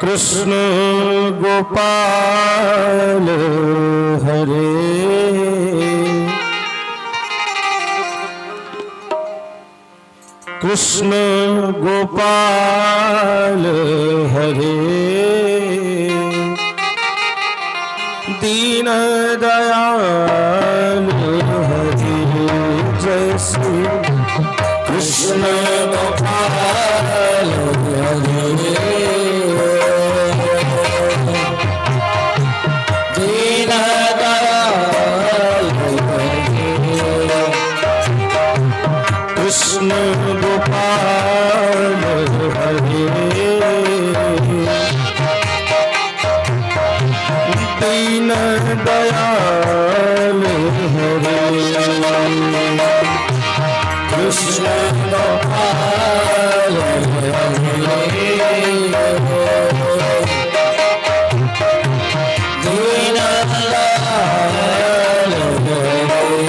कृष्ण गोपाल हरे कृष्ण गोपाल हरे दीन दयाल हरे जय श्री कृष्ण गोपाल हरे दीन दयाल हरे कृष्ण गोपाल हरे दीन दयाल हरे कृष्ण गोपाल हरे दीन दयाल हरे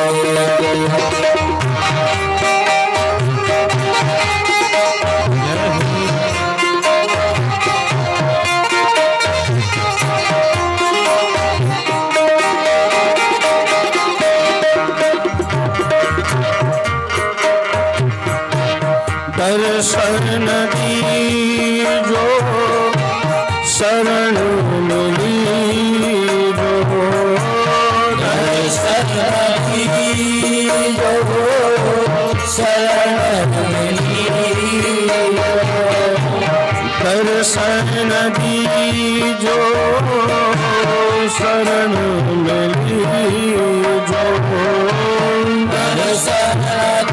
दर्शन दीजो शरण मिलीजो दर्शन दीजो शरण मिलीजो दर्शन दीजो शरण मिलीजो दर्शन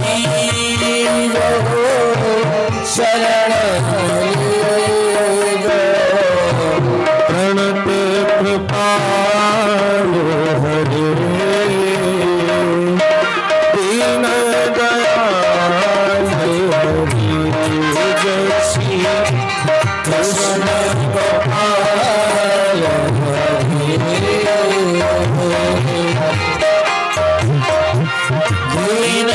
दीजो शरण प्रणत कृपाल हरे दीन दयाल हरे जय श्री कृष्ण गोपाल हरे दीन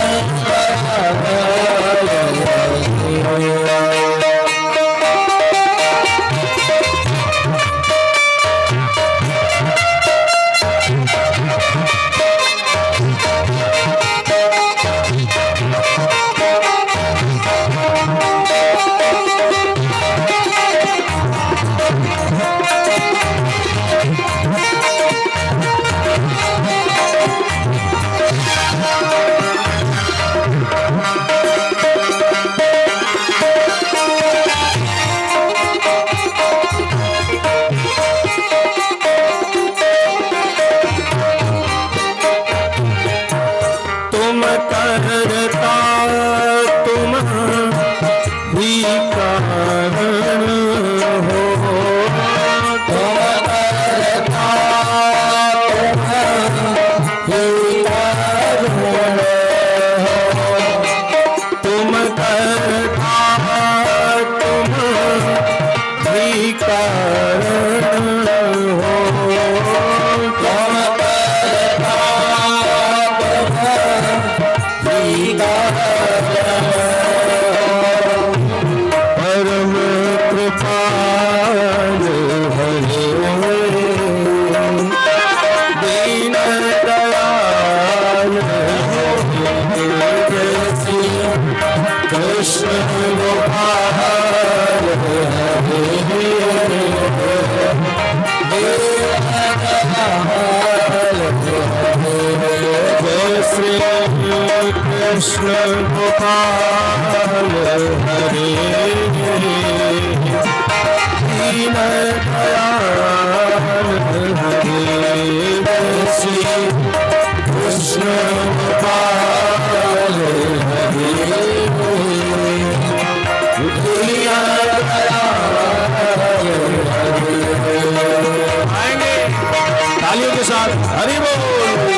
करता तुम ही कारण हो तुम करता तुम ही कारण हो तुम करता तुम ही कारण हो तुम परम कृपाल हरे दीन दयाल हरे कृष्ण गोपाल हरे जय श्री कृष्ण गोपाल हरे दीन दयाल हरे श्री कृष्ण गोपाल हरे दीन दयाल हरे आएंगे तालियों के साथ हरि बोल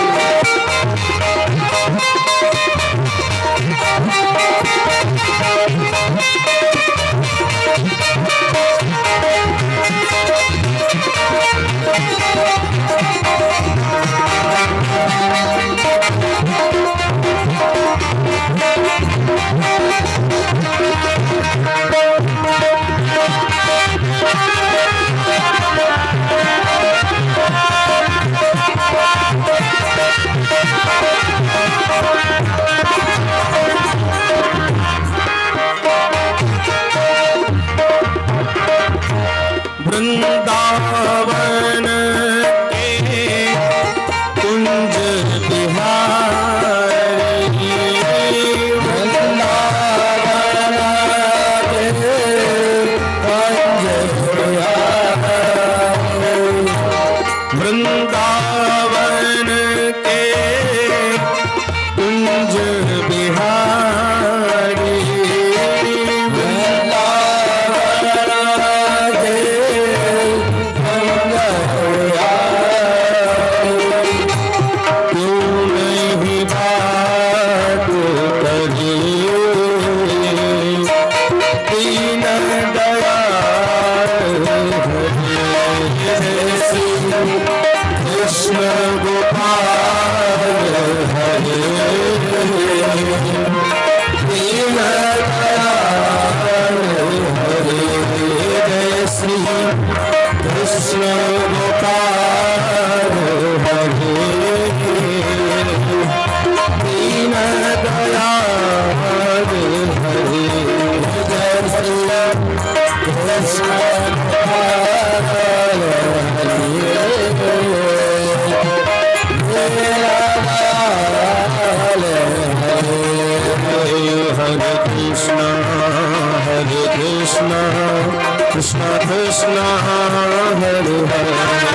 Krishna Krishna Hare Hare Hare Rama Hare Rama Rama Rama Hare Hare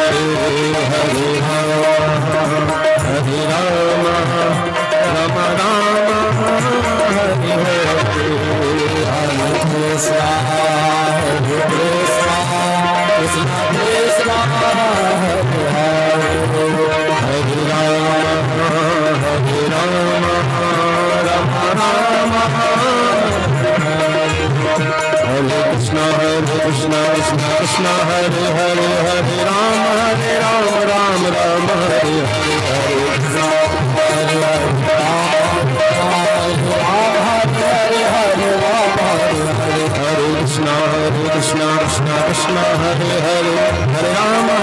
Hare Krishna Hare Krishna Krishna Krishna Hare Hare Hare Rama Hare Rama Rama Rama Hare Krishna Krishna Krishna Hare Hare Hare Rama Rama Rama Hare Hare Hare Krishna Hare Hare Krishna Krishna Krishna Hare Hare Hare Rama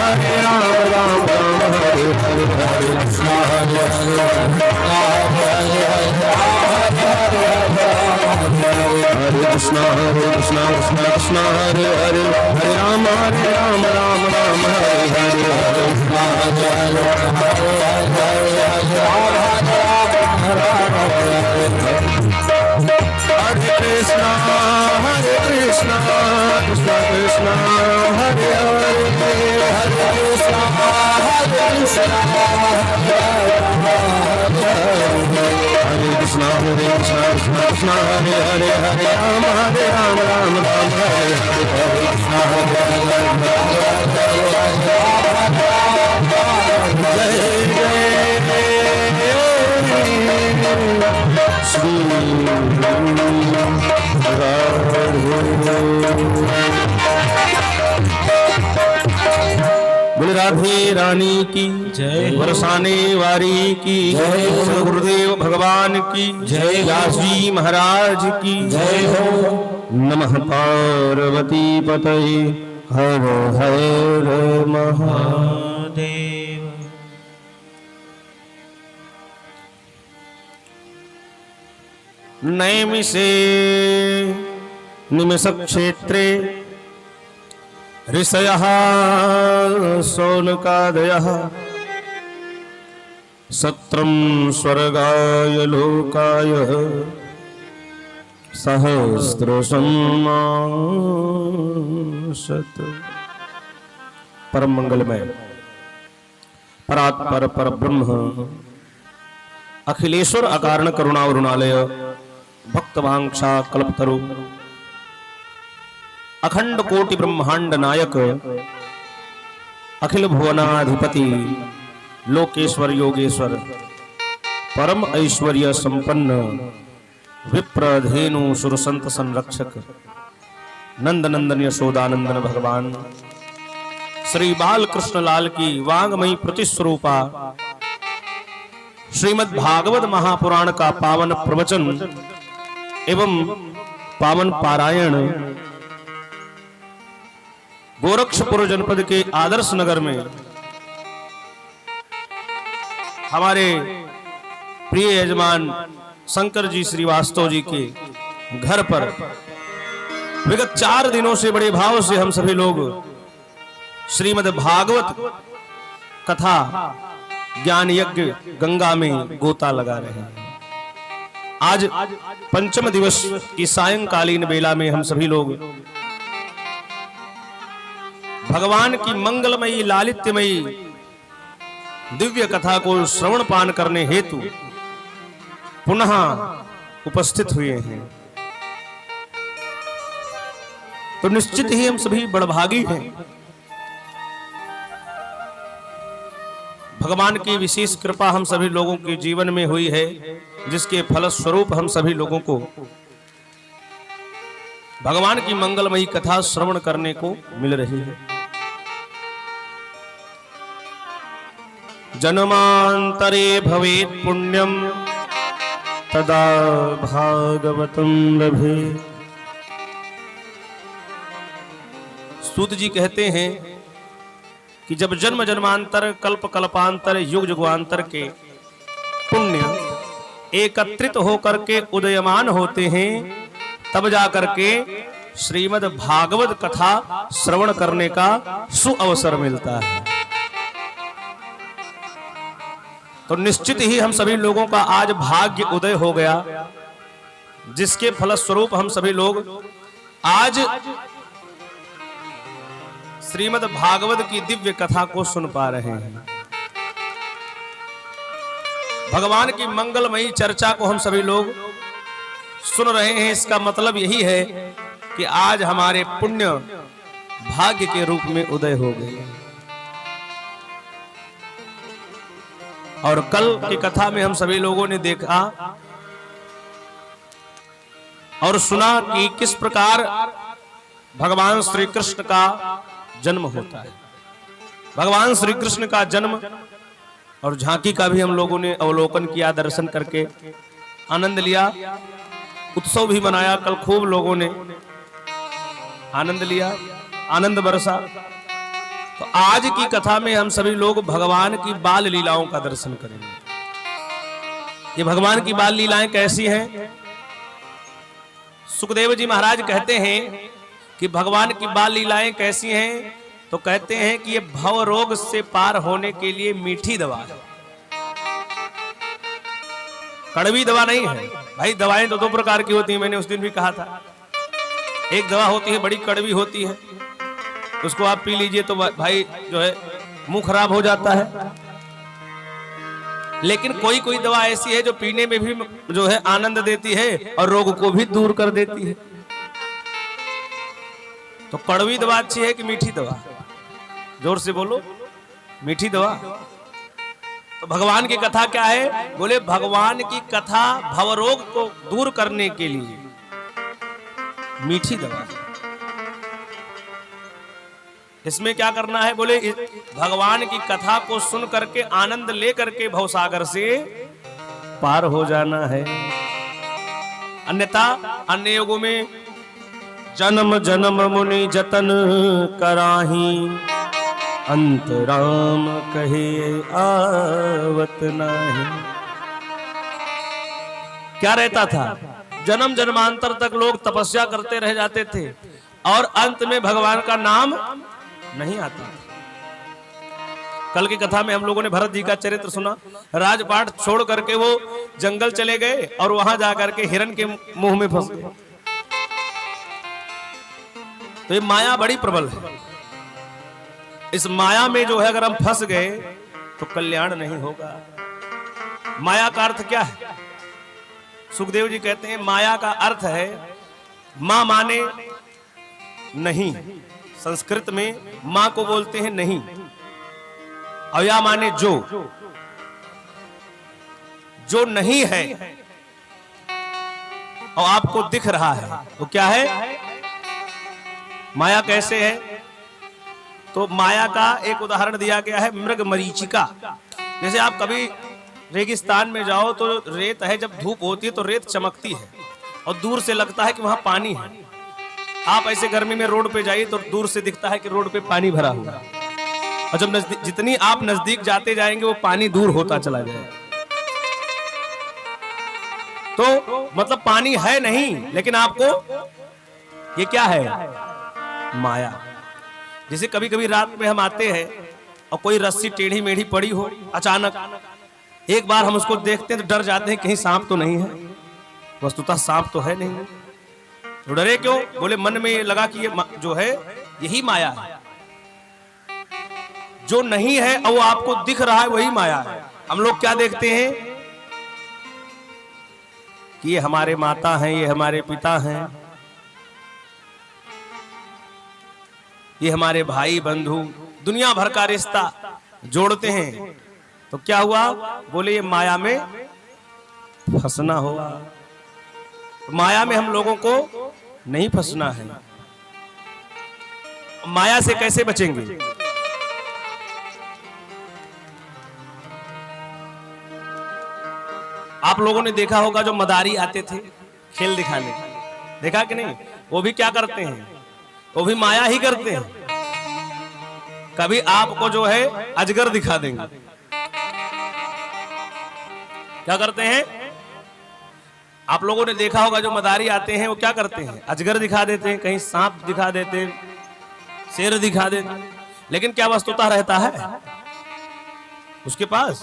Rama Hare Hare Hare Krishna Hare Hare Hare Krishna Krishna Krishna Hare Hare Hare Rama Rama Rama Hare Hare Hare Krishna Hare Krishna Krishna Krishna Hare Hare Hare Krishna Hare Krishna Hare Krishna Krishna Hare Hare Hare Rama Rama Hare Hare Krishna Hare Shri बोले राधे रानी की जय, बरसाने वारी की जय, गुरुदेव भगवान की जय, व्यास जी महाराज की जय हो। नमः पार्वती पतये हर हर महादेव। नैमिषे निमिष क्षेत्रे ऋषयः शौनकादयः सत्रं स्वर्गाय लोकाय सहस्रसम्मासत्। परम मंगलमय परात्पर पर ब्रह्म अखिलेश्वर अकारण करुणावरुणालय भक्तवांक्षा कल्पतरु अखंड कोटि ब्रह्मांड नायक अखिल भुवनाधिपति लोकेश्वर योगेश्वर परम ऐश्वर्य संपन्न विप्रधेनु सुरसंत संरक्षक नंद नंदन यशोदानंदन भगवान श्री बाल कृष्ण लाल की वांगमयी प्रतिस्वरूपा श्रीमद् भागवत महापुराण का पावन प्रवचन एवं पावन पारायण गोरक्षपुर जनपद के आदर्श नगर में हमारे प्रिय यजमान शंकर जी श्रीवास्तव जी के घर पर विगत 4 दिनों से बड़े भाव से हम सभी लोग श्रीमद् भागवत कथा ज्ञान यज्ञ गंगा में गोता लगा रहे हैं। आज पंचम दिवस की सायंकालीन बेला में हम सभी लोग भगवान की मंगलमयी लालित्यमयी दिव्य कथा को श्रवण पान करने हेतु पुनः उपस्थित हुए हैं। तो निश्चित ही हम सभी बड़भागी हैं। भगवान की विशेष कृपा हम सभी लोगों के जीवन में हुई है, जिसके फलस्वरूप हम सभी लोगों को भगवान की मंगलमयी कथा श्रवण करने को मिल रही है। जन्मांतरे भवेत् पुण्यम तदा भागवतम लभे। सूत जी कहते हैं कि जब जन्म जन्मांतर कल्प कल्पांतर युग युगांतर के पुण्य एकत्रित होकर के उदयमान होते हैं, तब जाकर के श्रीमद् भागवत कथा श्रवण करने का सुअवसर मिलता है। तो निश्चित ही हम सभी लोगों का आज भाग्य उदय हो गया, जिसके फलस्वरूप हम सभी लोग आज श्रीमद् भागवत की दिव्य कथा को सुन पा रहे हैं। भगवान की मंगलमयी चर्चा को हम सभी लोग सुन रहे हैं। इसका मतलब यही है कि आज हमारे पुण्य भाग्य के रूप में उदय हो गए। और कल की कथा में हम सभी लोगों ने देखा और सुना कि किस प्रकार भगवान श्री कृष्ण का जन्म होता है। भगवान श्री कृष्ण का जन्म और झांकी का भी हम लोगों ने अवलोकन किया, दर्शन करके आनंद लिया, उत्सव भी मनाया। कल खूब लोगों ने आनंद लिया, आनंद बरसा। तो आज की कथा में हम सभी लोग भगवान की बाल लीलाओं का दर्शन करेंगे। ये भगवान की बाल लीलाएं कैसी हैं? सुखदेव जी महाराज कहते हैं कि भगवान की बाल लीलाएं कैसी हैं, तो कहते हैं कि ये भव रोग से पार होने के लिए मीठी दवा है, कड़वी दवा नहीं है। भाई दवाएं तो दो प्रकार की होती हैं, मैंने उस दिन भी कहा था। एक दवा होती है बड़ी कड़वी होती है, उसको आप पी लीजिए तो भाई जो है मुंह खराब हो जाता है। लेकिन कोई कोई दवा ऐसी है जो पीने में भी जो है आनंद देती है और रोग को भी दूर कर देती है। तो कड़वी दवा अच्छी है कि मीठी दवा? जोर से बोलो, मीठी दवा। तो भगवान की कथा क्या है? बोले भगवान की कथा भवरोग को दूर करने के लिए मीठी दवा। इसमें क्या करना है? बोले भगवान की कथा को सुन करके आनंद ले करके भवसागर से पार हो जाना है। अन्यथा अन्य युगों में जन्म जन्म मुनि जतन कराही, अंत राम कहे आवत नाही। क्या रहता था? जन्म जन्मांतर तक लोग तपस्या करते रह जाते थे और अंत में भगवान का नाम नहीं आता। कल की कथा में हम लोगों ने भरत जी का चरित्र सुना। राजपाट छोड़ करके वो जंगल चले गए और वहां जाकर के हिरण के मुंह में फंस गए। तो ये माया बड़ी प्रबल है। इस माया में जो है अगर हम फंस गए तो कल्याण नहीं होगा। माया का अर्थ क्या है? सुखदेव जी कहते हैं माया का अर्थ है मां माने नहीं, संस्कृत में मां को बोलते हैं नहीं, और या माने जो नहीं है और आपको दिख रहा है वो क्या है? माया कैसे है? तो माया का एक उदाहरण दिया गया है मृग मरीचिका। जैसे आप कभी रेगिस्तान में जाओ तो रेत है, जब धूप होती है तो रेत चमकती है और दूर से लगता है कि वहां पानी है। आप ऐसे गर्मी में रोड पे जाइए तो दूर से दिखता है कि रोड पे पानी भरा हुआ है, और जब जितनी आप नजदीक जाते जाएंगे वो पानी दूर होता चला जाएगा। तो मतलब पानी है नहीं, लेकिन आपको ये क्या है? माया। जैसे कभी कभी रात में हम आते हैं और कोई रस्सी टेढ़ी मेढ़ी पड़ी हो, अचानक एक बार हम उसको देखते हैं तो डर जाते हैं कहीं सांप तो नहीं है। वस्तुतः सांप तो है नहीं, तो डरे क्यों? बोले मन में ये लगा कि ये जो है यही माया है। जो नहीं है और वो आपको दिख रहा है वही माया है। हम लोग क्या देखते हैं कि ये हमारे माता हैं, ये हमारे पिता हैं, ये हमारे भाई बंधु, दुनिया भर का रिश्ता जोड़ते हैं। तो क्या हुआ? बोले ये माया में फंसना होगा। माया में हम लोगों को नहीं फंसना है। माया से कैसे बचेंगे? आप लोगों ने देखा होगा जो मदारी आते थे खेल दिखाने, देखा कि नहीं? वो भी क्या करते हैं? वो भी माया ही करते हैं। कभी आपको जो है अजगर दिखा देंगे। क्या करते हैं? आप लोगों ने देखा होगा जो मदारी आते हैं वो क्या करते हैं, अजगर दिखा देते हैं, कहीं सांप दिखा देते हैं, शेर दिखा देते हैं, लेकिन क्या वस्तुतः रहता है उसके पास?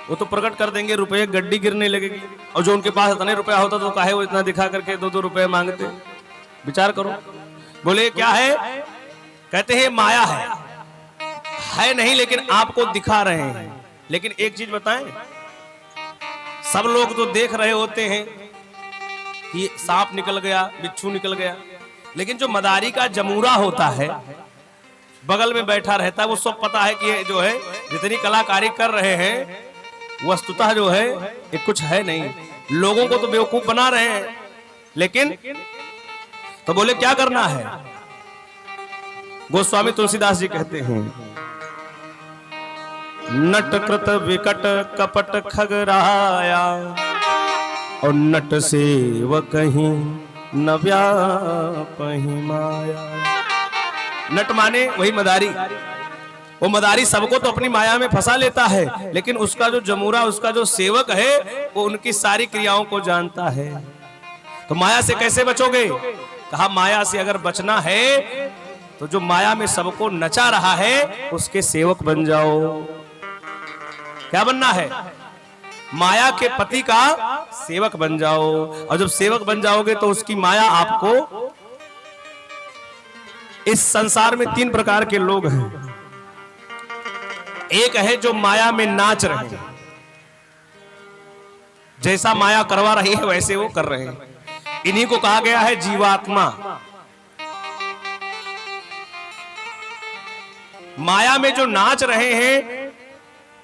वो तो प्रकट कर देंगे, रुपए गड्डी गिरने लगेगी। और जो उनके पास इतने रुपया होता तो काहे वो इतना दिखा करके 2-2 रुपए मांगते? विचार करो। बोले क्या है? कहते हैं माया है नहीं, लेकिन आपको दिखा रहे हैं। लेकिन एक चीज बताएं, सब लोग तो देख रहे होते हैं कि सांप निकल गया, बिच्छू निकल गया, लेकिन जो मदारी का जमूरा होता है, बगल में बैठा रहता है, वो सब पता है कि ये जो है जितनी कलाकारी कर रहे हैं वस्तुतः जो है ये कुछ है नहीं, लोगों को तो बेवकूफ बना रहे हैं। लेकिन तो बोले क्या करना है? गोस्वामी तुलसीदास जी कहते हैं, नट कृत विकट कपट खगराया और नट सेव कहीं न व्यापहि माया। नट माने वही मदारी। वो मदारी सबको तो अपनी माया में फंसा लेता है, लेकिन उसका जो जमूरा, उसका जो सेवक है, वो उनकी सारी क्रियाओं को जानता है। तो माया से कैसे बचोगे? कहा माया से अगर बचना है तो जो माया में सबको नचा रहा है उसके सेवक बन जाओ। क्या बनना है? माया के पति का सेवक बन जाओ। और जब सेवक बन जाओगे तो उसकी माया आपको, इस संसार में 3 प्रकार के लोग हैं। एक है जो माया में नाच रहे हैं, जैसा माया करवा रही है वैसे वो कर रहे हैं, इन्हीं को कहा गया है जीवात्मा। माया में जो नाच रहे हैं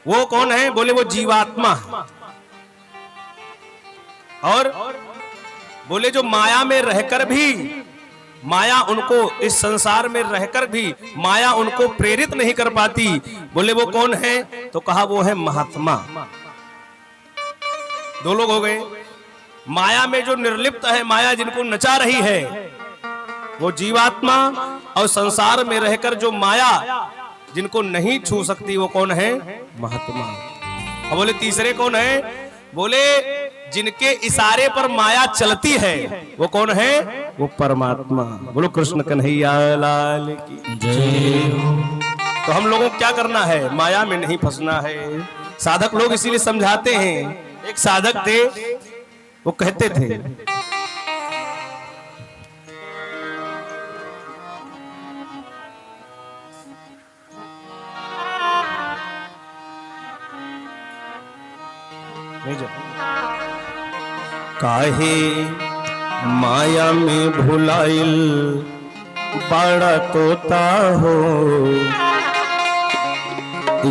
वो कौन है? बोले वो जीवात्मा। और बोले जो माया में रहकर भी, माया उनको इस संसार में रहकर भी माया उनको प्रेरित नहीं कर पाती, बोले वो कौन है? तो कहा वो है महात्मा। 2 लोग हो गए। माया में जो निर्लिप्त है, माया जिनको नचा रही है वो जीवात्मा, और संसार में रहकर जो माया जिनको नहीं छू सकती वो कौन है? महात्मा। और बोले तीसरे कौन है? बोले जिनके इशारे पर माया चलती है वो कौन है? वो परमात्मा। बोलो कृष्ण कन्हैया लाल की जय। तो हम लोगों को क्या करना है? माया में नहीं फंसना है। साधक लोग इसीलिए समझाते हैं। एक साधक थे, वो कहते थे काहे माया में भुलाइल बड़ा तोता हो,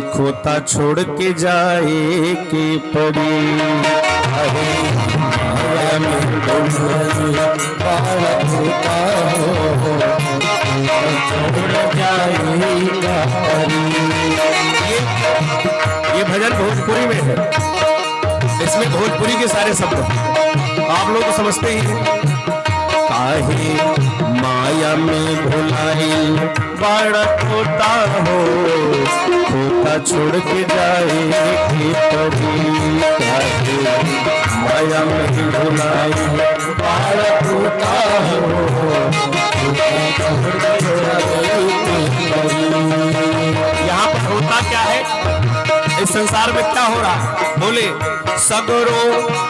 खोता छोड़ के जाए के पड़ी। काहे माया में भुलाइल बड़ा तोता हो, छोड़ जाएगा पड़ी। ये भजन भोजपुरी में है, इसमें भोजपुरी के सारे शब्द आप लोग तो समझते ही हैं। काहे माया में भुलाइल बड़ा खोता हो, खोता छोड़ के जाए के पड़ी। काहे माया में भुलाइल बड़ा खोता हो, खोता छोड़ के जाए के पड़ी। यहाँ पर होता क्या है? इस संसार में क्या हो रहा? बोले सगरो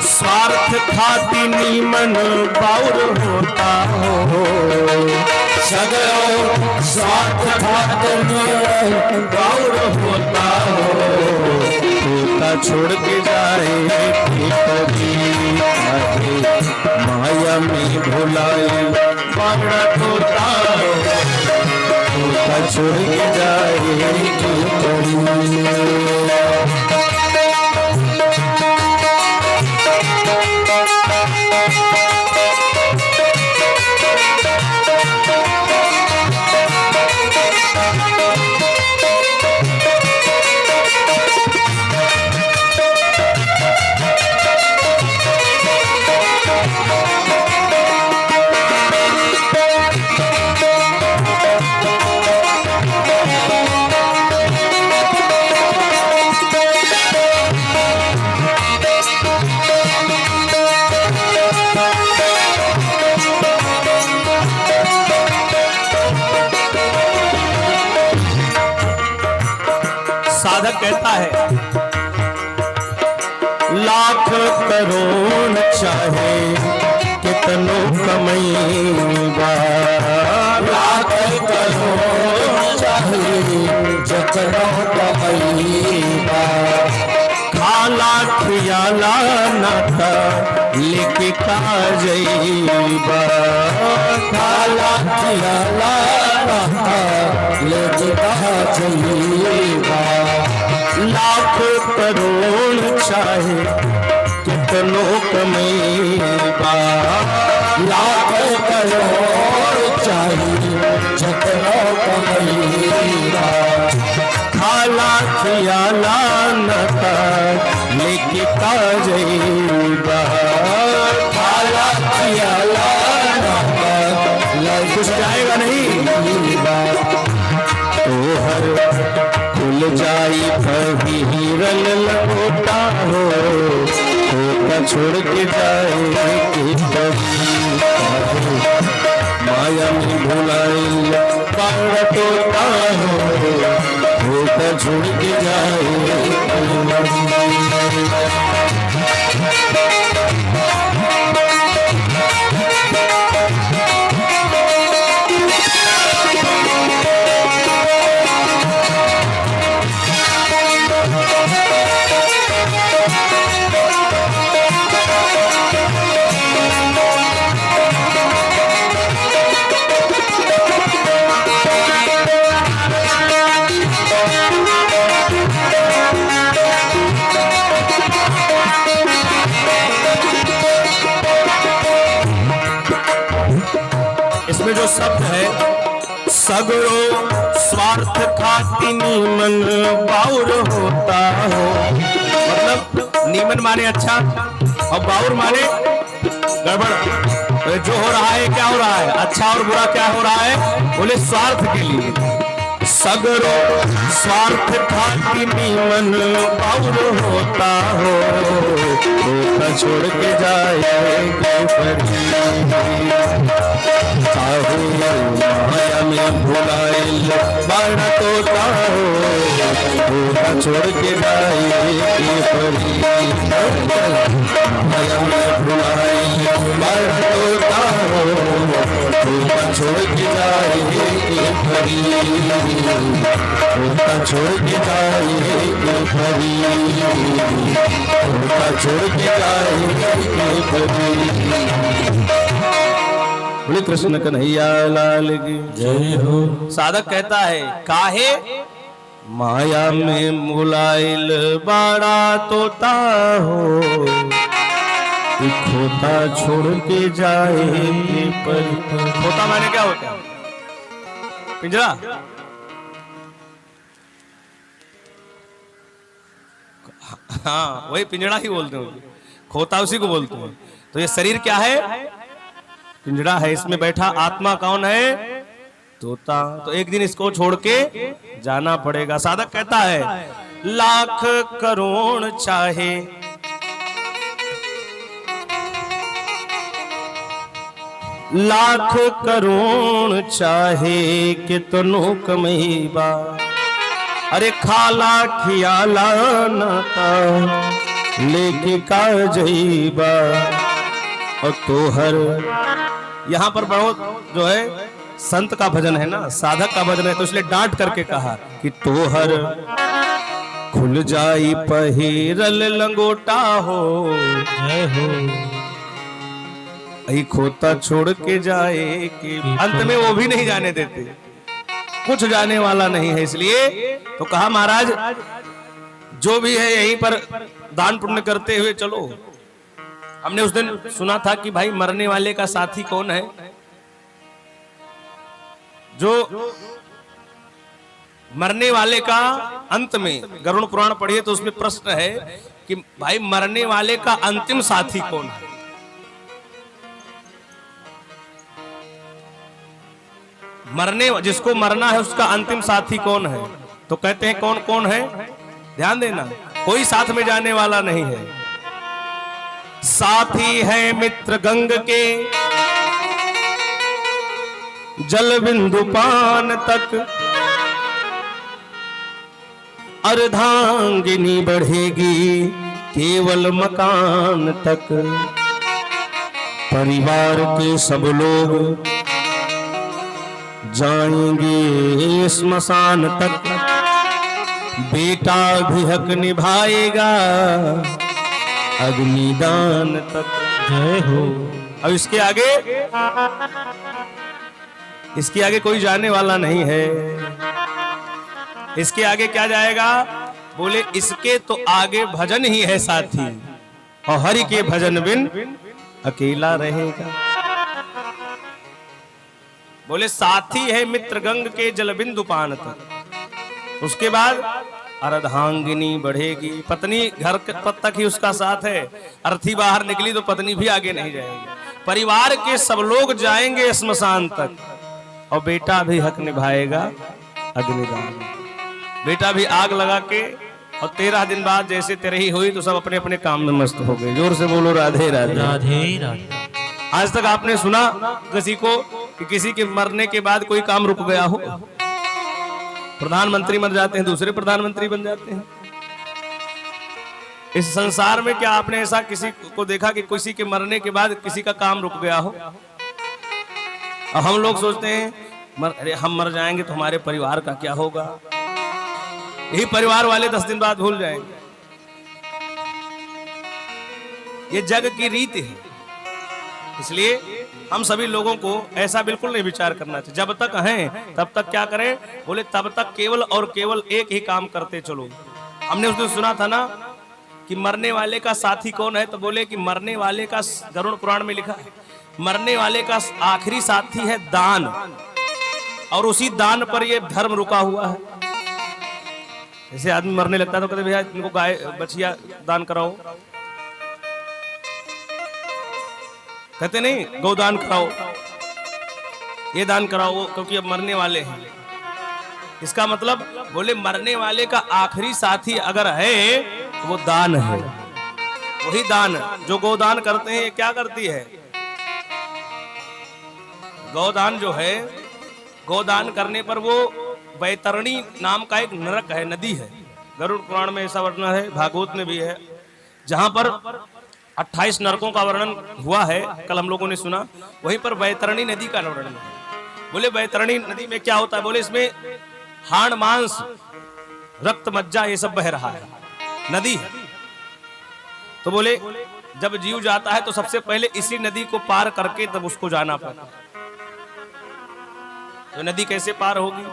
स्वार्थ खाती नीमन बाउर होता हो, सगरो स्वार्थ खाती नीमन बाउर होता हो, होता छोड़ के जाए के पड़ी। माया में भुलाए बड़ा तोता हो, होता छोड़ के जाए के पड़ी। साधक कहता है लाख करोड़ चाहे कितनो कमैबा, लाख करोड़ चाहे जितनो कमैबा, खाला खियाला नाता लेके का जैबा, खाला खियाला नाता लेके का जैबा, लाख करोड़ चाहे कितनो कमैबा, लाख करोड़ चाहे जितनो कमैबा, खाला खियाला नाता लेके का जैबा, खाला खियाला नाता कुछ जाएगा नहीं तो हर खुल जाई पहिरल लंगोटा हो, होता छोड़ के जाए के माया में भुलाइल बाड़ा तोता हो, होता छोड़ के जाए। इसमें जो शब्द है सगरो स्वार्थ खाती नीमन बाउर होता हो, मतलब नीमन माने अच्छा और बाउर माने गड़बड़। तो जो हो रहा है क्या हो रहा है, अच्छा और बुरा क्या हो रहा है, बोले स्वार्थ के लिए। सगरो स्वार्थ खाती नीमन बाउर होता हो, धोखा छोड़ के जाएंगे माया में भुलाइल बाड़ा तोता हो, धोखा छोड़ के जाएंगे माया में भुलाइल बाड़ा तोता हो, धोखा छोड़ के जाएंगे धोखा छोड़ के जाएंगे धोखा छोड़ के जाएंगे। बोले कृष्ण कन्हैया लाल की जय हो। साधक कहता है काहे माया में मुलाइल बाड़ा तोता हो, खोता छोड़ के जाए पर। खोता माने क्या होता है, पिंजरा। हाँ वही पिंजरा ही बोलते हैं, खोता उसी को बोलते हैं। तो ये शरीर क्या है, पिंजरा है, इसमें बैठा आत्मा कौन है, तोता। तो एक दिन इसको छोड़ के जाना पड़ेगा। साधक कहता है लाख करोड़ चाहे लाख करोड़ चाहे कितनो कमैबा, अरे खाला खियाला नाता लेके का जईबा। और तोहर यहाँ पर बहुत जो है संत का भजन है ना, साधक का भजन है, तो इसलिए डांट करके कहा कि तोहर खुल जाई पहिरल लंगोटा हो, यही खोता छोड़ के जाए कि अंत में वो भी नहीं जाने देते, कुछ जाने वाला नहीं है। इसलिए तो कहा महाराज जो भी है यहीं पर दान पुण्य करते हुए चलो। हमने उस दिन सुना था कि भाई मरने वाले का साथी कौन है, जो मरने वाले का अंत में गरुड़ पुराण पढ़िए तो उसमें प्रश्न है कि भाई मरने वाले का अंतिम साथी कौन है। जिसको मरना है उसका अंतिम साथी कौन है, तो कहते हैं कौन कौन है, ध्यान देना, कोई साथ में जाने वाला नहीं है। साथी है मित्र गंग के जल बिंदु पान तक, अर्धांगिनी बढ़ेगी केवल मकान तक, परिवार के सब लोग जाएंगे स्मशान तक, बेटा भी हक निभाएगा अग्निदान तक। जय हो। अब इसके आगे कोई जाने वाला नहीं है। इसके आगे क्या जाएगा? बोले इसके तो आगे भजन ही है साथी, और हरि के भजन बिन अकेला रहेगा। बोले साथी है मित्र गंग के जल बिंदु पान तक। उसके बाद अर्धांगिनी बढ़ेगी, पत्नी घर तक ही उसका साथ है, अर्थी बाहर निकली तो पत्नी भी आगे नहीं जाएगी। परिवार के सब लोग जाएंगे स्मशान तक, और बेटा भी हक निभाएगा अग्निदान। बेटा भी आग लगा के, और 13 दिन बाद जैसे तेरही हुई तो सब अपने अपने काम में मस्त हो गए। जोर से बोलो राधे राधे। राधे राधे। आज तक आपने सुना किसी को कि किसी के मरने के बाद कोई काम रुक गया हो? प्रधानमंत्री मर जाते हैं, दूसरे प्रधानमंत्री बन जाते हैं। इस संसार में क्या आपने ऐसा किसी को देखा कि किसी के मरने के बाद किसी का काम रुक गया हो? और हम लोग सोचते हैं अरे हम मर जाएंगे तो हमारे परिवार का क्या होगा? यही परिवार वाले 10 दिन बाद भूल जाएंगे। ये जग की रीति है। इसलिए हम सभी लोगों को ऐसा बिल्कुल नहीं विचार करना चाहिए। जब तक हैं तब तक क्या करें? बोले तब तक केवल और केवल एक ही काम करते चलो। हमने उस दिन सुना था ना कि मरने वाले का साथी कौन है? तो बोले कि मरने वाले का, गरुड़ पुराण में लिखा है, मरने वाले का आखिरी साथी है दान, और उसी दान पर ये धर्म रुका हुआ है। जैसे आदमी मरने लगता है तो कहते भैया इनको गाय बछिया दान कराओ, कहते नहीं गौदान कराओ, ये दान कराओ, क्योंकि अब मरने वाले हैं। इसका मतलब बोले मरने वाले का आखिरी साथी अगर है तो वो दान है। वही दान जो गौदान करते हैं, ये क्या करती है? गौदान जो है, गौदान करने पर वो बैतरणी नाम का एक नरक है, नदी है। गरुड़ पुराण में ऐसा वर्णन है, भागवत में भी है, जहां पर 28 नरकों का वर्णन हुआ है। कल हम लोगों ने सुना, वहीं पर बैतरणी नदी का वर्णन है। बोले बैतरणी नदी में क्या होता है? बोले इसमें हाड़ मांस रक्त मज्जा ये सब बह रहा है, नदी है। तो बोले जब जीव जाता है तो सबसे पहले इसी नदी को पार करके तब उसको जाना पड़ता है। तो नदी कैसे पार होगी?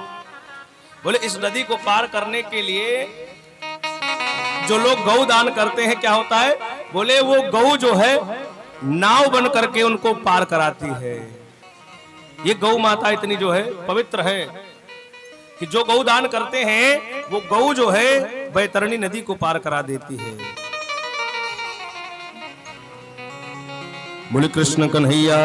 बोले इस नदी को पार करने के लिए जो लोग गौ दान करते हैं, क्या होता है? बोले वो गौ जो है नाव बन करके उनको पार कराती है। ये गौ माता इतनी जो है पवित्र है कि जो गौ दान करते हैं वो गौ जो है बैतरणी नदी को पार करा देती है। बोले कृष्ण कन्हैया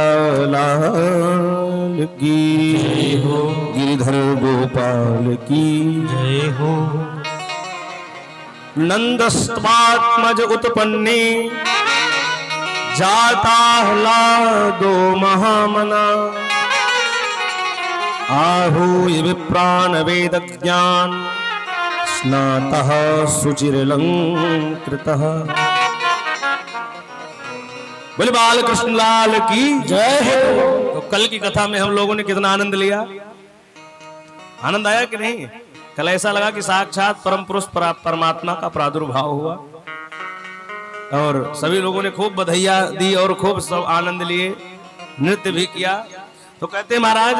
लाल की जय हो। गिरिधर गोपाल की जय हो। नंदस्त्वात्मज उत्पन्ने जाता ह्लादो महामना, आहूय विप्रान वेद ज्ञान स्नातः सुचिरलंकृतः। बोले बाल कृष्ण लाल की जय हो। तो कल की कथा में हम लोगों ने कितना आनंद लिया, आनंद आया कि नहीं? कल ऐसा लगा कि साक्षात परम पुरुष परमात्मा का प्रादुर्भाव हुआ, और सभी लोगों ने खूब बधाइयां दी और खूब सब आनंद लिए, नृत्य भी किया। तो कहते महाराज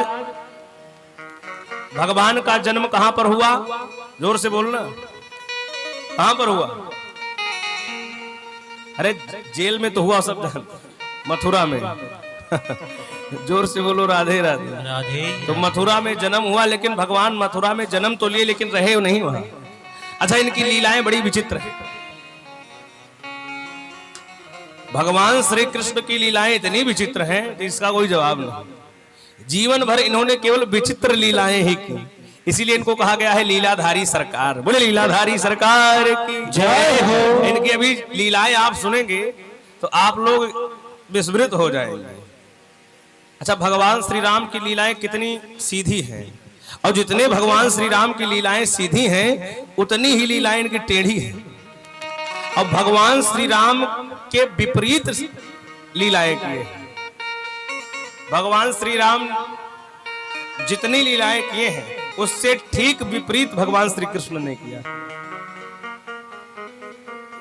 भगवान का जन्म कहां पर हुआ? जोर से बोलना, कहां पर हुआ? अरे जेल में तो हुआ सब, मथुरा में। जोर से बोलो राधे राधे। राधे। तो मथुरा में जन्म हुआ, लेकिन भगवान मथुरा में जन्म तो लिए लेकिन रहे नहीं वहां। अच्छा, इनकी लीलाएं बड़ी विचित्र है। भगवान श्री कृष्ण की लीलाएं इतनी विचित्र हैं कि इसका कोई जवाब नहीं। जीवन भर इन्होंने केवल विचित्र लीलाएं ही की, इसीलिए इनको कहा गया है लीलाधारी सरकार। बोले लीलाधारी सरकार की जय हो। इनकी अभी लीलाएं आप सुनेंगे तो आप लोग विस्मृत हो जाएंगे। अच्छा, भगवान श्री राम की लीलाएं कितनी सीधी हैं। और जितने भगवान श्री राम की लीलाएं सीधी हैं उतनी ही लीलाएं इनकी टेढ़ी हैं। और भगवान श्री राम के विपरीत लीलाएं किए। भगवान श्री राम जितनी लीलाएं किए हैं उससे ठीक विपरीत भगवान श्री कृष्ण ने किया।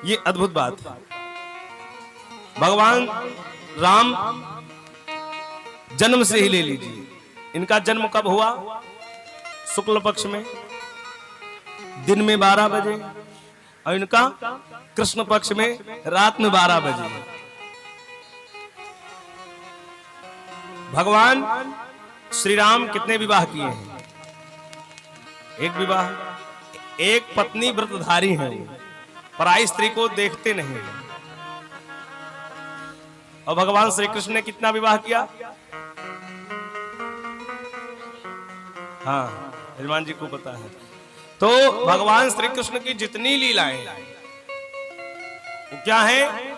ये अद्भुत बात है। भगवान राम जन्म से ही ले लीजिए, इनका जन्म कब हुआ? शुक्ल पक्ष में दिन में 12 बजे, और इनका कृष्ण पक्ष में रात में 12 बजे। भगवान श्री राम कितने विवाह किए हैं? एक विवाह। एक पत्नी व्रतधारी है, पराई स्त्री को देखते नहीं। और भगवान श्री कृष्ण ने कितना विवाह किया? हाँ, हनुमान जी को पता है। तो भगवान श्री कृष्ण की जितनी लीलाएं वो क्या है?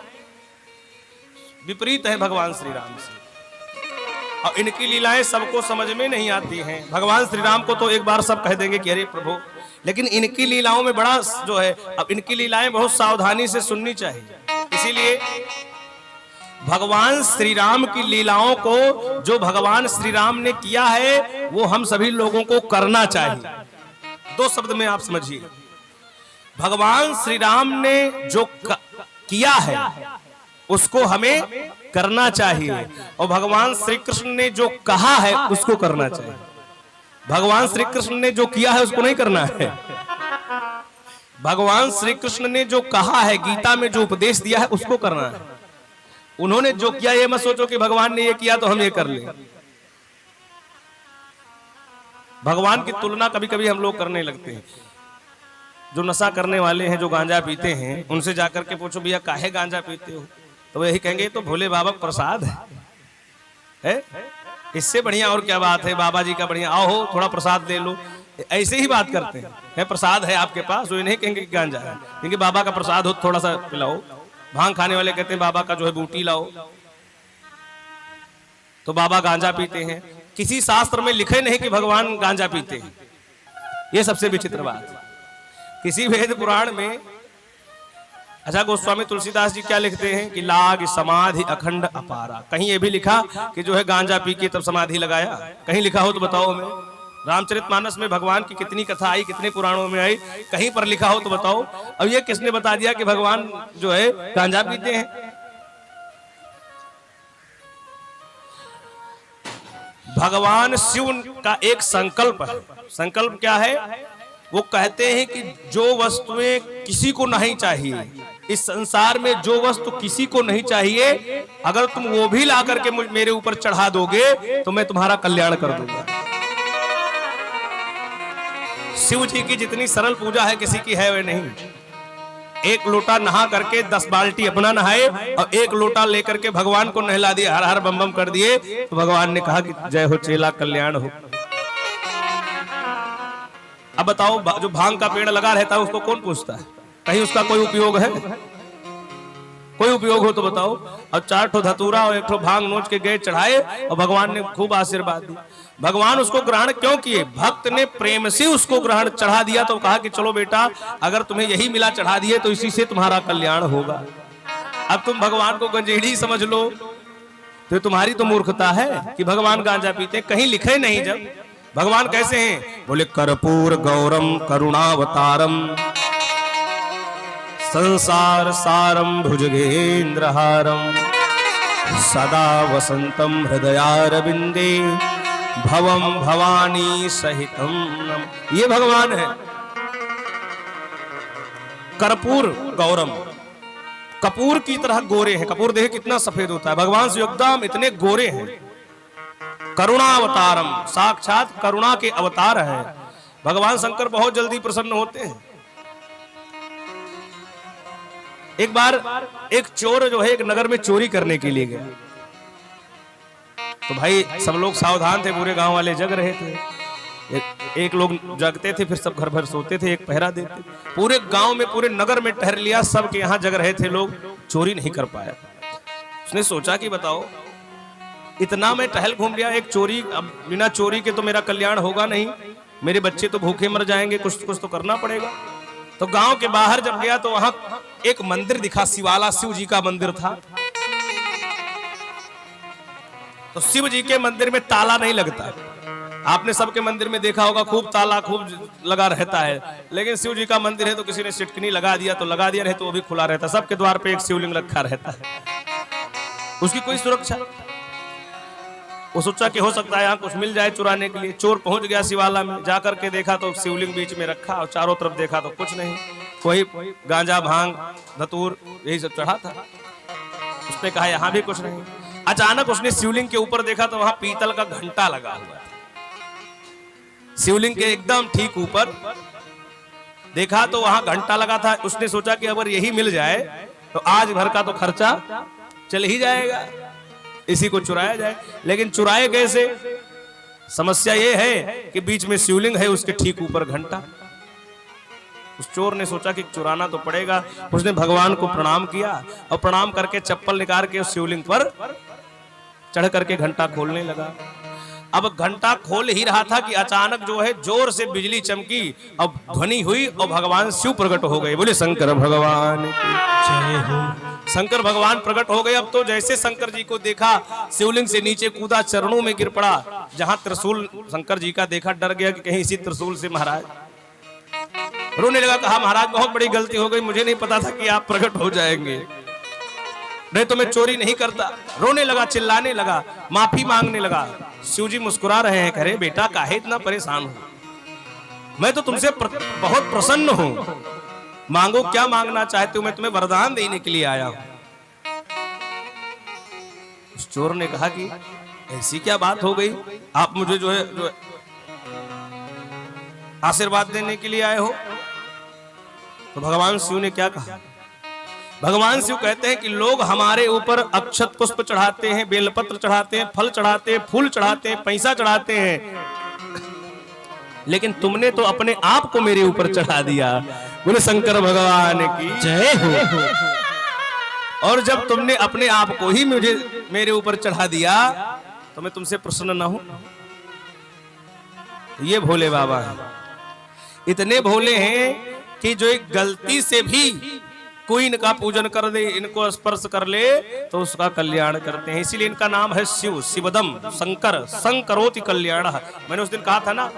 विपरीत है भगवान श्री राम से। और इनकी लीलाएं सबको समझ में नहीं आती हैं। भगवान श्री राम को तो एक बार सब कह देंगे कि अरे प्रभु, लेकिन इनकी लीलाओं में बड़ा जो है, अब इनकी लीलाएं बहुत सावधानी से सुननी चाहिए। इसीलिए भगवान श्री राम की लीलाओं को जो भगवान श्री राम ने किया है वो हम सभी लोगों को करना चाहिए। 2 शब्द में आप समझिए, भगवान श्री राम ने जो किया है उसको हमें करना चाहिए, और भगवान श्री कृष्ण ने जो कहा है उसको करना चाहिए। भगवान श्री कृष्ण ने जो किया है उसको नहीं करना है। भगवान श्री कृष्ण ने जो कहा है, गीता में जो उपदेश दिया है उसको करना है। उन्होंने जो किया, ये मत सोचो कि भगवान ने ये किया तो हम ये कर लें। भगवान की तुलना कभी कभी हम लोग करने लगते हैं। जो नशा करने वाले हैं, जो गांजा पीते हैं, उनसे जाकर के पूछो भैया काहे गांजा पीते हो, तो वो यही कहेंगे तो भोले बाबा प्रसाद है? इससे बढ़िया और क्या बात है? बाबा जी का बढ़िया, आओ थोड़ा प्रसाद ले लो। ऐसे ही बात करते हैं, है प्रसाद है आपके पास, वो नहीं कहेंगे कि गांजा है, क्योंकि बाबा का प्रसाद हो थोड़ा सा पिलाओ। भांग खाने वाले कहते हैं बाबा का जो है बूटी लाओ, तो बाबा गांजा पीते हैं। किसी शास्त्र में लिखे नहीं कि भगवान गांजा पीते हैं। ये सबसे विचित्र बात है। किसी वेद पुराण में, अच्छा गोस्वामी तुलसीदास जी क्या लिखते हैं कि लाग समाधि अखंड अपारा। कहीं ये भी लिखा कि जो है गांजा पी के तब समाधि लगाया? कहीं लिखा हो तो बताओ हमें। रामचरितमानस में भगवान की कितनी कथा आई, कितने पुराणों में आई, कहीं पर लिखा हो तो बताओ। अब ये किसने बता दिया कि भगवान जो है गांजा पीते हैं? भगवान शिव का एक संकल्प है। संकल्प क्या है? वो कहते हैं कि जो वस्तुएं किसी को नहीं चाहिए इस संसार में, जो वस्तु किसी को नहीं चाहिए, अगर तुम वो भी ला करके मेरे ऊपर चढ़ा दोगे तो मैं तुम्हारा कल्याण कर दूंगा। शिव जी की जितनी सरल पूजा है किसी की है वे नहीं। एक लोटा नहा करके 10 बाल्टी अपना नहाए और एक लोटा लेकर के भगवान को नहला दिए, हर हर बम बम कर दिए, तो भगवान ने कहा कि जय हो चेला कल्याण हो। अब बताओ, जो भांग का पेड़ लगा रहता है उसको कौन पूछता है? कहीं उसका कोई उपयोग है? कोई उपयोग हो तो बताओ। और 4 ठो धतूरा और 1 ठो भांग नोच के गए चढ़ाए और भगवान ने खूब आशीर्वाद दिया। भगवान उसको ग्रहण क्यों किए? भक्त ने प्रेम से उसको ग्रहण चढ़ा दिया, तो कहा कि चलो बेटा, अगर तुम्हें यही मिला चढ़ा दिए तो इसी से तुम्हारा कल्याण होगा। अब तुम भगवान को गंजेड़ी समझ लो तो तुम्हारी तो मूर्खता है कि भगवान गांजा पीते। कहीं लिखे नहीं। जब भगवान कैसे हैं? बोले कर्पूर गौरम करुणावतारम संसार सारम भुजगेंद्रहारम सदा वसंतम हृदयारविंदे भवम भवानी सहितम। ये भगवान है। कर्पूर गौरम, कपूर की तरह गोरे हैं। कपूर देखे कितना सफेद होता है, भगवान से एकदम इतने गोरे हैं। करुणावतारम, साक्षात करुणा के अवतार है। भगवान शंकर बहुत जल्दी प्रसन्न होते हैं। एक बार एक चोर जो है एक नगर में चोरी करने के लिए गया, तो भाई सब लोग सावधान थे, पूरे गांव वाले जग रहे थे। एक लोग जगते थे, फिर सब घर भर सोते थे, एक पहरा देते। पूरे गांव में, पूरे नगर में टहर लिया, सब के यहाँ जग रहे थे लोग, चोरी नहीं कर पाया। उसने सोचा कि बताओ इतना मैं टहल घूम लिया, एक चोरी, अब बिना चोरी के तो मेरा कल्याण होगा नहीं, मेरे बच्चे तो भूखे मर जाएंगे, कुछ कुछ तो करना पड़ेगा। तो गांव के बाहर जब गया तो वहां एक मंदिर दिखा, शिवाला, शिव जी का मंदिर था। तो शिव जी के मंदिर में ताला नहीं लगता, आपने सबके मंदिर में देखा होगा खूब ताला खूब लगा रहता है, लेकिन शिव जी का मंदिर है तो किसी ने सिटकनी लगा दिया तो लगा दिया, नहीं तो वो भी खुला रहता। सबके द्वार पे एक शिवलिंग रखा रहता है, उसकी कोई सुरक्षा। वो सोचा कि हो सकता है यहाँ कुछ मिल जाए चुराने के लिए। चोर पहुंच गया शिवाला में, जाकर के देखा तो शिवलिंग बीच में रखा और चारों तरफ देखा तो कुछ नहीं, कोई गांजा भांग धतूर यही सब चढ़ा था। उसने कहा यहाँ भी कुछ नहीं। अचानक उसने शिवलिंग के ऊपर देखा तो वहां पीतल का घंटा लगा हुआ था। शिवलिंग के एकदम ठीक ऊपर देखा तो वहां घंटा लगा था। उसने सोचा कि अगर यही मिल जाए तो आज भर का तो खर्चा चल ही जाएगा, इसी को चुराया जाए। लेकिन चुराए कैसे? समस्या ये है कि बीच में शिवलिंग है, उसके ठीक ऊपर घंटा। उस चोर ने सोचा कि चुराना तो पड़ेगा। उसने भगवान को प्रणाम किया और प्रणाम करके चप्पल निकाल के उस शिवलिंग पर चढ़ करके घंटा खोलने लगा। अब घंटा खोल ही रहा था कि अचानक जो है जोर से बिजली चमकी, अब ध्वनि हुई और भगवान शिव प्रकट हो गए। बोले शंकर भगवान की जय हो। शंकर भगवान प्रकट हो गए। अब तो जैसे शंकर जी को देखा, शिवलिंग से नीचे कूदा, चरणों में गिर पड़ा। जहां त्रिशूल शंकर जी का देखा, डर गया कि कहीं इसी त्रिशूल से महाराज रोने लगा। कहा महाराज बहुत बड़ी गलती हो गई, मुझे नहीं पता था कि आप प्रकट हो जाएंगे, नहीं तो मैं चोरी नहीं करता। रोने लगा, चिल्लाने लगा, माफी मांगने लगा। शिव जी मुस्कुरा रहे हैं, कह रहे बेटा काहे इतना परेशान हो, मैं तो तुमसे बहुत प्रसन्न हूं, मांगो क्या मांगना चाहते हो, मैं तुम्हें वरदान देने के लिए आया हूं। उस चोर ने कहा कि ऐसी क्या बात हो गई, आप मुझे जो है आशीर्वाद देने के लिए आए हो। तो भगवान शिव ने क्या कहा? भगवान शिव कहते हैं कि लोग हमारे ऊपर अक्षत पुष्प चढ़ाते हैं, बेलपत्र चढ़ाते हैं, फल चढ़ाते हैं, फूल चढ़ाते हैं, पैसा चढ़ाते हैं, लेकिन तुमने तो अपने आप को मेरे ऊपर चढ़ा दिया। बोले शंकर भगवान की जय हो। और जब तुमने अपने आप को ही मुझे मेरे ऊपर चढ़ा दिया तो मैं तुमसे प्रसन्न ना हूं। ये भोले बाबा हैं, इतने भोले हैं कि जो एक गलती से भी कोई इनका पूजन कर दे, इनको स्पर्श कर ले तो उसका कल्याण करते हैं। इसीलिए इनका नाम है शिव, शिवदम, शंकर, संकरोति कल्याण। मैंने उस दिन कहा था ना,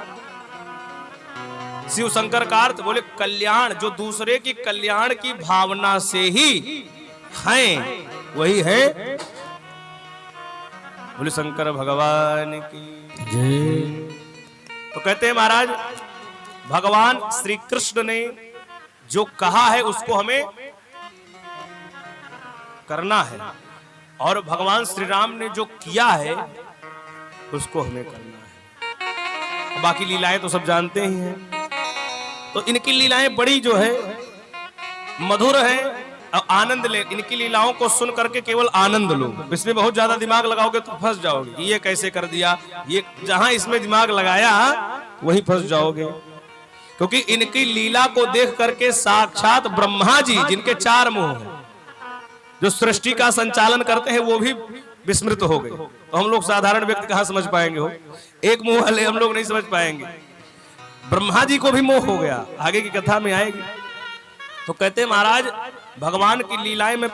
शिव शंकर का अर्थ बोले कल्याण, जो दूसरे की कल्याण की भावना से ही हैं वही है। बोले शंकर भगवान की जय। तो कहते हैं महाराज भगवान श्री कृष्ण ने जो कहा है उसको हमें करना है, और भगवान श्री राम ने जो किया है उसको हमें करना है। बाकी लीलाएं तो सब जानते ही हैं। तो इनकी लीलाएं बड़ी जो है मधुर है और आनंद ले। इनकी लीलाओं को सुन करके केवल आनंद लो, इसमें बहुत ज्यादा दिमाग लगाओगे तो फंस जाओगे। ये कैसे कर दिया, ये जहां इसमें दिमाग लगाया वहीं फंस जाओगे। क्योंकि इनकी लीला को देख करके साक्षात ब्रह्मा जी, जिनके 4 मुंह हैं, जो सृष्टि का संचालन करते हैं, वो भी विस्मृत हो गए। तो हम लोग साधारण व्यक्ति कहां समझ पाएंगे हो, एक मुंह वाले हम लोग नहीं समझ पाएंगे। ब्रह्मा जी को भी मोह हो गया, आगे की कथा में आएगी। तो कहते हैं महाराज भगवान की लीलाएं मैं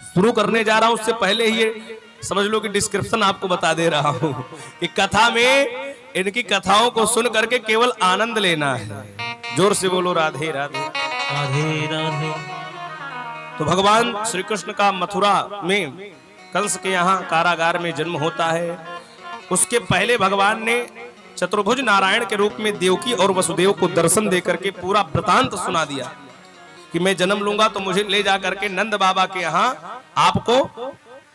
शुरू करने जा रहा हूं, उससे पहले ही ये समझ लो कि डिस्क्रिप्शन आपको बता दे रहा हूं कि कथा में इनकी कथाओं को सुन करके केवल आनंद लेना है। जोर से बोलो राधे राधे। राधे राधे। तो भगवान श्री कृष्ण का मथुरा में कंस के यहाँ कारागार में जन्म होता है। उसके पहले भगवान ने चतुर्भुज नारायण के रूप में देवकी और वसुदेव को दर्शन देकर के पूरा वृतांत सुना दिया कि मैं जन्म लूंगा तो मुझे ले जा करके नंद बाबा के यहाँ आपको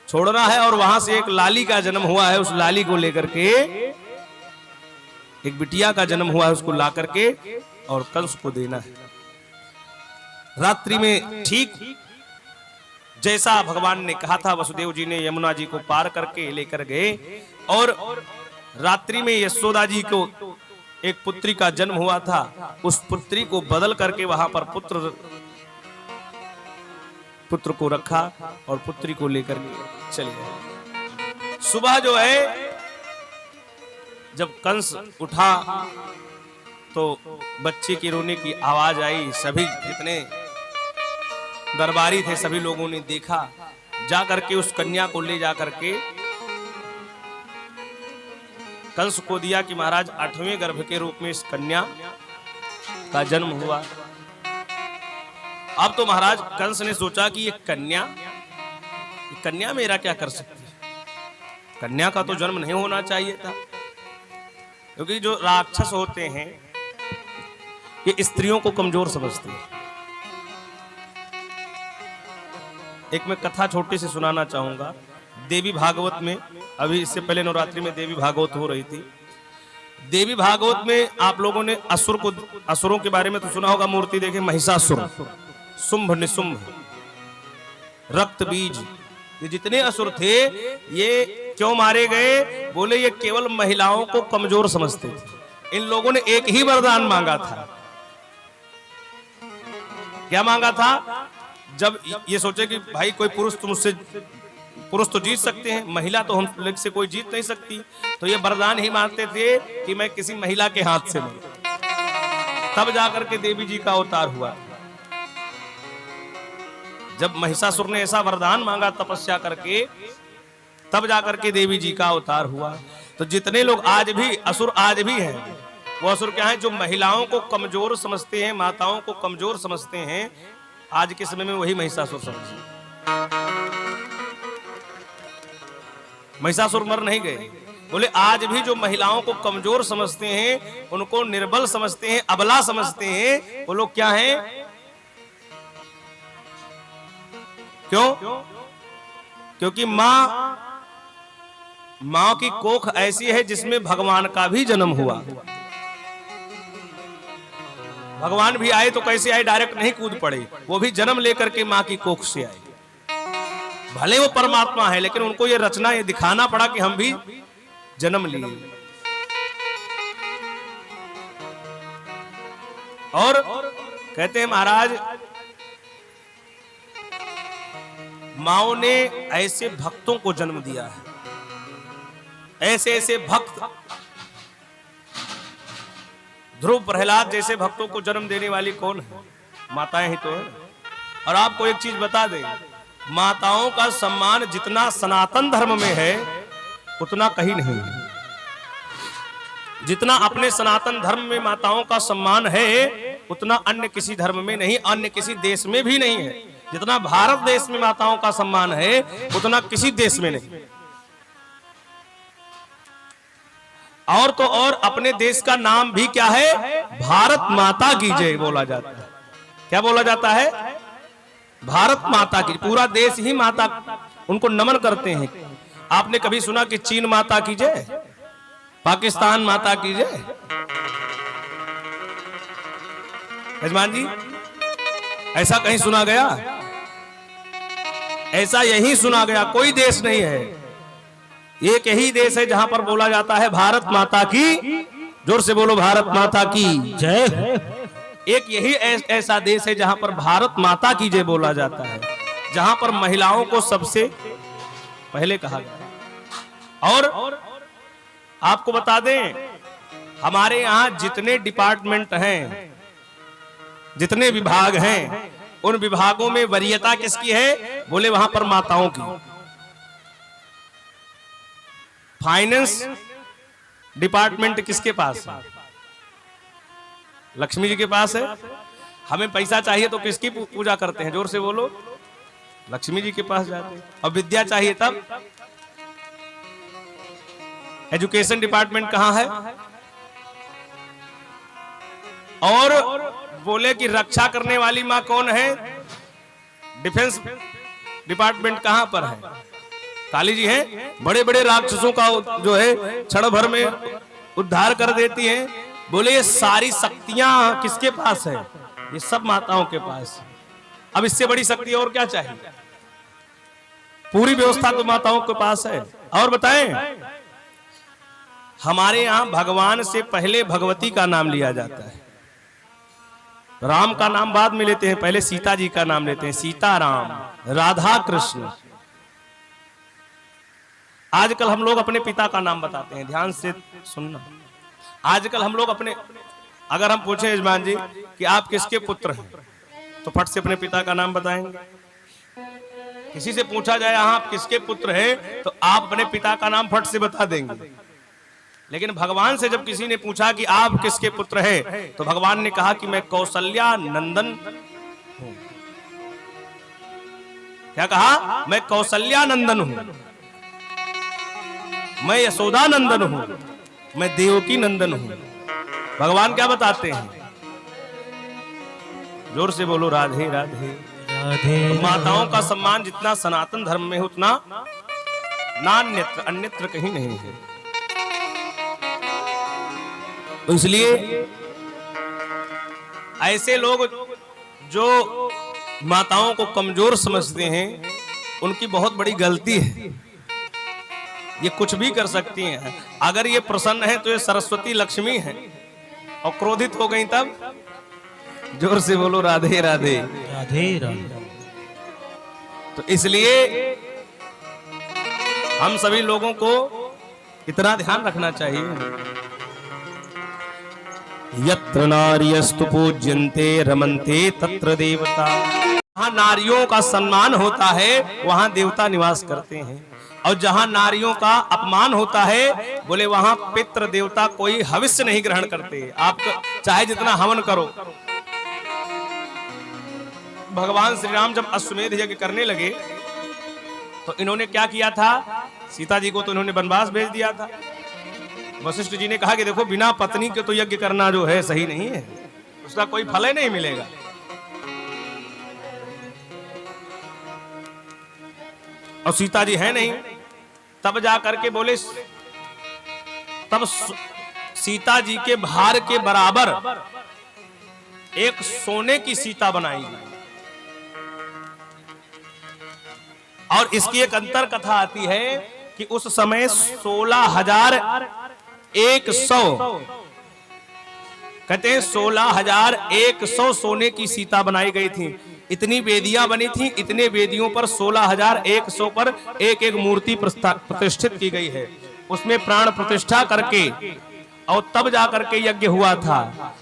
छोड़ना है, और वहां से एक लाली का जन्म हुआ है, उस लाली को लेकर के एक बिटिया का जन्म हुआ है, उसको ला करके और कंस को देना है। रात्रि में ठीक जैसा भगवान ने कहा था, वसुदेव जी ने यमुना जी को पार करके लेकर गए, और रात्रि में यशोदा जी को एक पुत्री का जन्म हुआ था, उस पुत्री को बदल करके वहां पर पुत्र को रखा और पुत्री को लेकर के चले गए। सुबह जो है जब कंस उठा तो बच्चे के रोने की आवाज आई। सभी जितने दरबारी थे सभी लोगों ने देखा, जा करके उस कन्या को ले जा करके कंस को दिया कि महाराज 8वें गर्भ के रूप में इस कन्या का जन्म हुआ। अब तो महाराज कंस ने सोचा कि ये कन्या मेरा क्या कर सकती है, कन्या का तो जन्म नहीं होना चाहिए था, क्योंकि जो राक्षस होते हैं ये स्त्रियों को कमजोर समझते हैं। एक मैं कथा छोटी सी सुनाना चाहूंगा। देवी भागवत में, अभी इससे पहले नवरात्रि में देवी भागवत हो रही थी। देवी भागवत में आप लोगों ने असुरों के बारे में तो सुना होगा। मूर्ति देखे, महिषासुर, शुंभ निशुंभ, रक्त बीज, ये जितने असुर थे ये क्यों मारे गए? बोले ये केवल महिलाओं को कमजोर समझते थे। इन लोगों ने एक ही वरदान मांगा था। क्या मांगा था? जब ये सोचे कि भाई कोई पुरुष तो जीत सकते हैं, महिला तो हम लोग से कोई जीत नहीं सकती, तो ये वरदान ही मांगते थे कि मैं किसी महिला के हाथ से लूं। तब जाकर के देवी जी का अवतार हुआ। जब महिषासुर ने ऐसा वरदान मांगा तपस्या करके, तब जाकर के देवी जी का अवतार हुआ। तो जितने लोग आज भी असुर आज भी हैं, वो असुर क्या है? जो महिलाओं को कमजोर समझते हैं, माताओं को कमजोर समझते हैं, आज के समय में वही महिषासुर समझते। महिषासुर मर नहीं गए। बोले आज भी जो महिलाओं को कमजोर समझते हैं, उनको निर्बल समझते हैं, अबला समझते हैं, वो लोग क्या हैं? क्यों? क्योंकि मां की कोख ऐसी है जिसमें भगवान का भी जन्म हुआ। भगवान भी आए तो कैसे आए? डायरेक्ट नहीं कूद पड़े, वो भी जन्म लेकर के मां की कोख से आए। भले वो परमात्मा है, लेकिन उनको ये रचना, ये दिखाना पड़ा कि हम भी जन्म लिए। और कहते हैं महाराज, माओ ने ऐसे भक्तों को जन्म दिया है, ऐसे ऐसे भक्त, ध्रुव प्रहलाद जैसे भक्तों को जन्म देने वाली कौन है? माताएं ही तो है। और आपको एक चीज बता दें, माताओं का सम्मान जितना सनातन धर्म में है उतना कहीं नहीं है। जितना अपने सनातन धर्म में माताओं का सम्मान है उतना अन्य किसी धर्म में नहीं, अन्य किसी देश में भी नहीं है। जितना भारत देश में माताओं का सम्मान है उतना किसी देश में नहीं। और तो और अपने देश का नाम भी क्या है? भारत माता की जय बोला जाता है। क्या बोला जाता है? भारत माता की। पूरा देश ही माता, उनको नमन करते हैं। आपने कभी सुना कि चीन माता की जय, पाकिस्तान माता की जय? यजमान जी, ऐसा कहीं सुना गया? ऐसा यही सुना गया, कोई देश नहीं है। एक यही देश है जहां पर बोला जाता है भारत माता की। जोर से बोलो, भारत माता की जय। एक यही ऐसा देश है जहां पर भारत माता की जय बोला जाता है, जहां पर महिलाओं को सबसे पहले कहा गया। और आपको बता दें, हमारे यहां जितने डिपार्टमेंट हैं, जितने विभाग हैं, उन विभागों में वरीयता किसकी है? बोले वहां पर माताओं की। फाइनेंस डिपार्टमेंट किसके पास है? लक्ष्मी जी के पास है। हमें पैसा चाहिए तो किसकी पूजा करते हैं? जोर से बोलो, लक्ष्मी जी के पास जाते हैं। और विद्या चाहिए तब? एजुकेशन डिपार्टमेंट कहां है? और बोले कि रक्षा करने वाली मां कौन है? डिफेंस डिपार्टमेंट कहां पर है? काली जी है। बड़े बड़े राक्षसों का जो है क्षण भर में उद्धार कर देती हैं। बोले ये सारी शक्तियां किसके पास है? ये सब माताओं के पास। अब इससे बड़ी शक्ति और क्या चाहिए? पूरी व्यवस्था तो माताओं के पास है। और बताएं, हमारे यहां भगवान से पहले भगवती का नाम लिया जाता है। राम का नाम बाद में लेते हैं, पहले सीता जी का नाम लेते हैं। सीता राम, राधा कृष्ण। आजकल हम लोग अपने पिता का नाम बताते हैं, ध्यान से सुनना। आजकल हम लोग अपने, अगर हम पूछे यजमान जी कि आप किसके पुत्र हैं, तो फट से अपने पिता का नाम बताएंगे। किसी से पूछा जाए आप किसके पुत्र हैं, तो आप अपने पिता का नाम फट से बता देंगे। लेकिन भगवान से जब किसी ने पूछा कि आप किसके पुत्र हैं, तो भगवान ने कहा कि मैं कौशल्या नंदन हूं। क्या कहा? मैं कौशल्या नंदन हूं, मैं यशोदा नंदन हूं, मैं देवकी नंदन हूं। भगवान क्या बताते हैं? जोर से बोलो राधे राधे। राधे तो माताओं का सम्मान जितना सनातन धर्म में है उतना नान्यत्र अन्यत्र कहीं नहीं है। तो इसलिए ऐसे लोग जो माताओं को कमजोर समझते हैं, उनकी बहुत बड़ी गलती है। ये कुछ भी कर सकती हैं। अगर ये प्रसन्न है तो ये सरस्वती लक्ष्मी है, और क्रोधित हो गई तब? जोर से बोलो राधे राधे। राधे राधे। तो इसलिए हम सभी लोगों को इतना ध्यान रखना चाहिए, यत्र नार्यस्तु पूज्यन्ते रमन्ते तत्र देवता। जहां नारियों का सम्मान होता है वहां देवता निवास करते हैं, और जहां नारियों का अपमान होता है, बोले वहां पितृ देवता कोई हविष्य नहीं ग्रहण करते। आप चाहे जितना हवन करो। भगवान श्री राम जब अश्वमेध यज्ञ करने लगे तो इन्होंने क्या किया था? सीता जी को तो इन्होंने वनवास भेज दिया था। वशिष्ठ जी ने कहा कि देखो, बिना पत्नी के तो यज्ञ करना जो है सही नहीं है, उसका कोई फल ही नहीं मिलेगा। और सीता जी है नहीं, तब जा करके बोले, तब सीता जी के भार के बराबर एक सोने की सीता बनाई गई। और इसकी एक अंतर कथा आती है कि उस समय 16,100 कहते हैं 16,100 सोने की सीता बनाई गई थी। इतनी वेदियां बनी थी, इतने वेदियों पर 16,100 पर एक एक मूर्ति प्रतिष्ठित की गई है। उसमें प्राण प्रतिष्ठा करके और तब जाकर के यज्ञ हुआ था।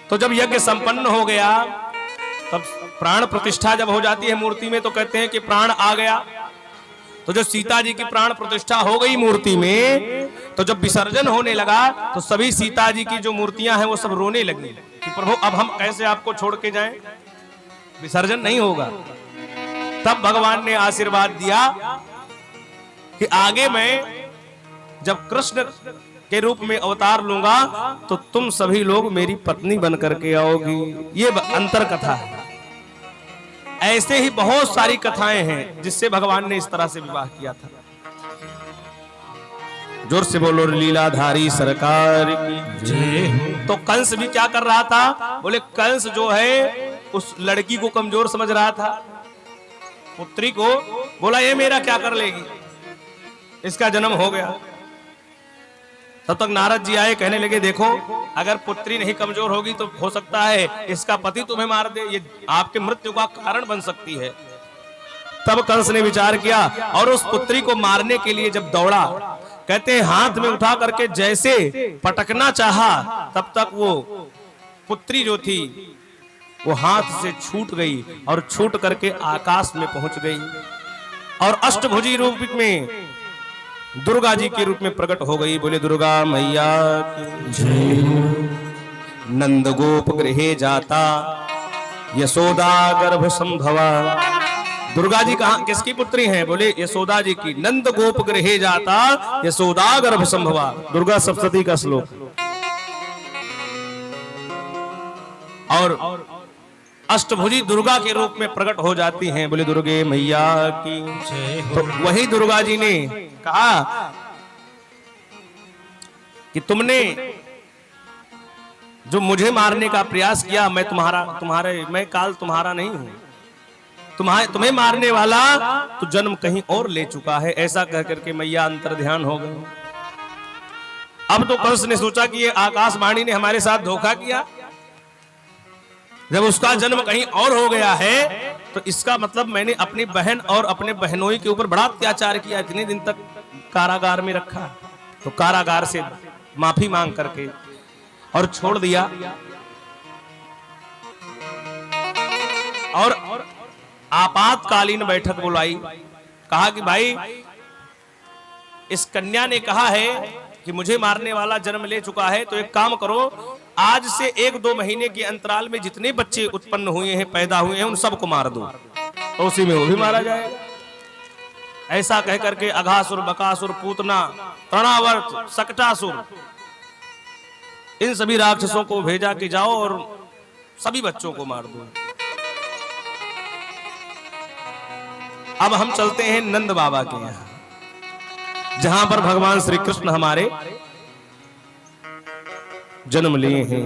तो जब यज्ञ संपन्न हो गया, तब प्राण प्रतिष्ठा जब हो जाती है मूर्ति में, तो कहते हैं कि प्राण आ गया। तो जब सीता जी की प्राण प्रतिष्ठा हो गई मूर्ति में, तो जब विसर्जन होने लगा तो सभी सीता जी की जो मूर्तियां हैं वो सब रोने लगी कि प्रभु अब हम कैसे आपको छोड़ के जाएं, विसर्जन नहीं होगा। तब भगवान ने आशीर्वाद दिया कि आगे मैं जब कृष्ण के रूप में अवतार लूंगा तो तुम सभी लोग मेरी पत्नी बन करके आओगी। ये अंतर कथा है। ऐसे ही बहुत सारी कथाएं हैं जिससे भगवान ने इस तरह से विवाह किया था। जोर से बोलो लीलाधारी सरकार की जय। तो कंस भी क्या कर रहा था? बोले कंस जो है उस लड़की को कमजोर समझ रहा था, पुत्री को। बोला ये मेरा क्या कर लेगी, इसका जन्म हो गया। तब तक नारद जी आए, कहने लगे देखो, अगर पुत्री नहीं कमजोर होगी तो हो सकता है इसका पति तुम्हें मार दे, ये आपके मृत्यु का कारण बन सकती है। तब कंस ने विचार किया और उस पुत्री को मारने के लिए जब दौड़ा, कहते हैं हाथ में उठा करके जैसे पटकना चाहा, तब तक वो पुत्री जो थी वो हाथ से छूट गई और छूट करके आकाश में पहुंच गई और अष्टभुजी रूप में दुर्गा जी के रूप में प्रकट हो गई। बोले दुर्गा मैया की जय। नंद गोप गृहे जाता यशोदा गर्भ संभवा। दुर्गा जी कहां किसकी पुत्री हैं? बोले यशोदा जी की। नंद गोप गृहे जाता यशोदा गर्भ संभवा, दुर्गा सप्तशती का श्लोक। और अष्टभुजी दुर्गा के रूप में प्रकट हो जाती हैं। बोले दुर्गे मैया की जय। तो वही दुर्गा जी ने कहा कि तुमने जो मुझे मारने का प्रयास किया, मैं काल तुम्हारा नहीं हूं, तुम्हें मारने वाला तो जन्म कहीं और ले चुका है। ऐसा कह करके मैया अंतर्ध्यान हो गए। अब तो कंस ने सोचा कि ये आकाशवाणी ने हमारे साथ धोखा किया। जब उसका जन्म कहीं और हो गया है तो इसका मतलब मैंने अपनी बहन और अपने बहनोई के ऊपर बड़ा अत्याचार किया। इतने दिन तक कारागार में रखा, तो कारागार से माफी मांग करके और छोड़ दिया। और आपातकालीन बैठक बुलाई, कहा कि भाई इस कन्या ने कहा है कि मुझे मारने वाला जन्म ले चुका है, तो एक काम करो, आज से 1-2 महीने के अंतराल में जितने बच्चे उत्पन्न हुए हैं, पैदा हुए हैं, उन सबको मार दो, तो उसी में वो भी मारा जाएगा। ऐसा कह करके अघासुर, बकासुर, पूतना, तृणावर्त, सकटासुर, इन सभी राक्षसों को भेजा कि जाओ और सभी बच्चों को मार दो। अब हम चलते हैं नंद बाबा के यहाँ, जहां पर भगवान श्री कृष्ण हमारे जन्म लिए हैं।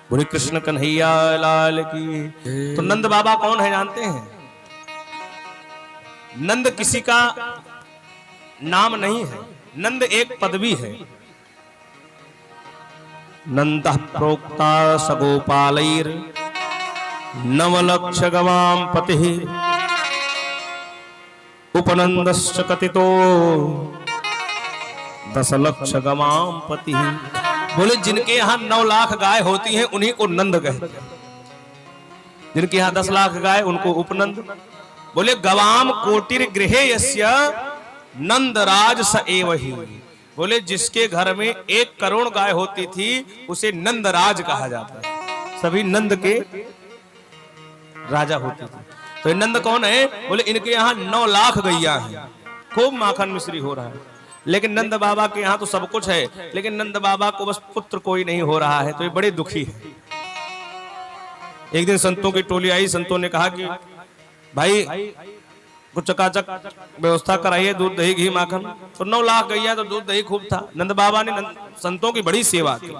बोले कृष्ण कन्हैया लाल की। तो नंद बाबा कौन है जानते हैं? नंद किसी का नाम नहीं है, नंद एक पदवी है। नंदः प्रोक्ता सगोपालैर नवलक्ष गवाम पतिः उपनंदश्च कथितो दशलक्ष गवाम पति। बोले जिनके यहाँ 9 लाख गाय होती हैं उन्हीं को नंद कहते हैं, जिनके यहाँ 10 लाख गाय उनको उपनंद। बोले गवाम कोटिर गृहे यस्य नंदराज स एव ही। बोले जिसके घर में 1 करोड़ गाय होती थी उसे नंदराज कहा जाता है, सभी नंद के राजा होते थे। तो ये नंद कौन है? बोले इनके यहाँ 9 लाख गैया हैं, खूब माखन मिश्री हो रहा है। लेकिन नंद बाबा के यहाँ तो सब कुछ है, लेकिन नंद बाबा को बस पुत्र कोई नहीं हो रहा है, तो ये बड़े दुखी है। एक दिन संतों की टोली आई, संतों ने कहा कि भाई कुछ चकाचक व्यवस्था कराइए, दूध दही घी माखन। तो 9 लाख गैया, तो दूध दही खूब था। नंद बाबा ने संतों की बड़ी सेवा की,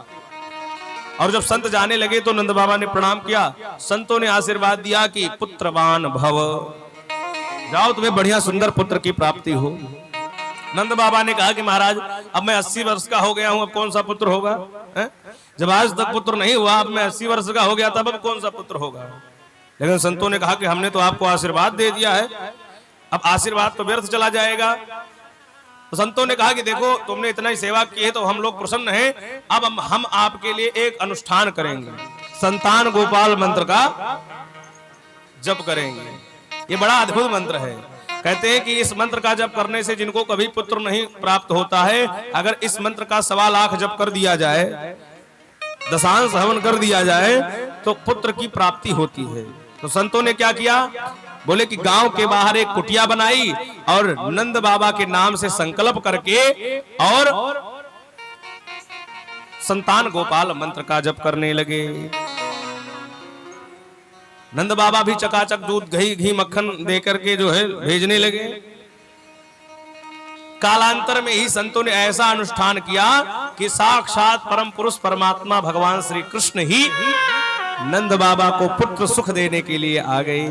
और जब संत जाने लगे तो नंद बाबा ने प्रणाम किया। संतों ने आशीर्वाद दिया कि पुत्रवान भव, जाओ तुम्हें बढ़िया सुंदर पुत्र की प्राप्ति हो। नंद बाबा ने कहा कि महाराज अब मैं 80 वर्ष का हो गया हूं, अब कौन सा पुत्र होगा? जब आज तक पुत्र नहीं हुआ, अब मैं 80 वर्ष का हो गया, तब अब कौन सा पुत्र होगा? लेकिन संतों ने कहा कि हमने तो आपको आशीर्वाद दे दिया है, अब आशीर्वाद तो व्यर्थ चला जाएगा। तो संतों ने कहा कि देखो तुमने इतना ही सेवा की है तो हम लोग प्रसन्न हैं, अब हम आपके लिए एक अनुष्ठान करेंगे, संतान गोपाल मंत्र का जप करेंगे। ये बड़ा अद्भुत मंत्र है। कहते हैं कि इस मंत्र का जप करने से जिनको कभी पुत्र नहीं प्राप्त होता है, अगर इस मंत्र का 1.25 लाख जप कर दिया जाए, दशांश हवन कर दिया जाए, तो पुत्र की प्राप्ति होती है। तो संतों ने क्या किया? बोले कि गांव के बाहर एक कुटिया बनाई और नंद बाबा के नाम से संकल्प करके और संतान गोपाल मंत्र का जप करने लगे। नंद बाबा भी चकाचक दूध दही घी मक्खन देकर के जो है भेजने लगे। कालांतर में ही संतों ने ऐसा अनुष्ठान किया कि साक्षात परम पुरुष परमात्मा भगवान श्री कृष्ण ही नंद बाबा को पुत्र सुख देने के लिए आ गए।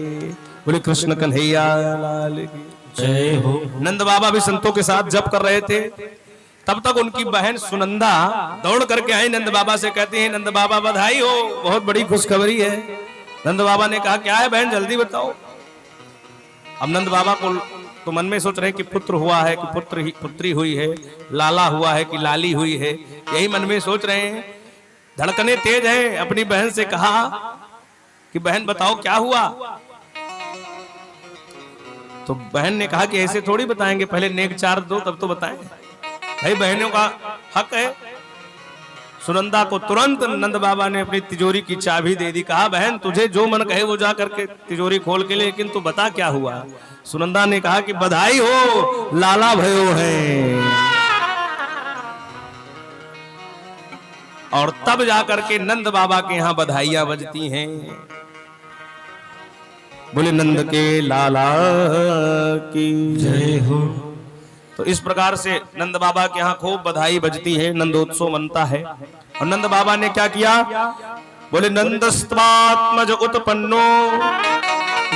बोले कृष्ण कन्हैया लाल की जय हो। नंद बाबा भी संतों के साथ जप कर रहे थे, तब तक उनकी बहन सुनंदा दौड़ करके आई नंद बाबा से, कहते हैं नंद बाबा बधाई हो, बहुत बड़ी खुशखबरी है। नंद बाबा ने कहा क्या है बहन, जल्दी बताओ। अब नंद बाबा को तो मन में सोच रहे हैं कि पुत्र हुआ है कि पुत्री हुई है, लाला हुआ है कि लाली हुई है, यही मन में सोच रहे हैं। धड़कने तेज है। अपनी बहन से कहा कि बहन बताओ क्या हुआ। तो बहन ने कहा कि ऐसे थोड़ी बताएंगे, पहले नेक चार दो तब तो बताएं। भाई बहनों का हक है। सुनंदा को तुरंत नंद बाबा ने अपनी तिजोरी की चाबी दे दी। कहा बहन तुझे जो मन कहे वो जा करके तिजोरी खोल के ले, लेकिन तू बता क्या हुआ। सुनंदा ने कहा कि बधाई हो, लाला भयो है। और तब जाकर के नंद बाबा के यहाँ बधाइयां बजती हैं। बोले नंद के लाला की जय हो। तो इस प्रकार से नंद बाबा के यहाँ खूब बधाई बजती है, नंदोत्सव मनता है। और नंद बाबा ने क्या किया? बोले नंदस्त्वात्मज उत्पन्नो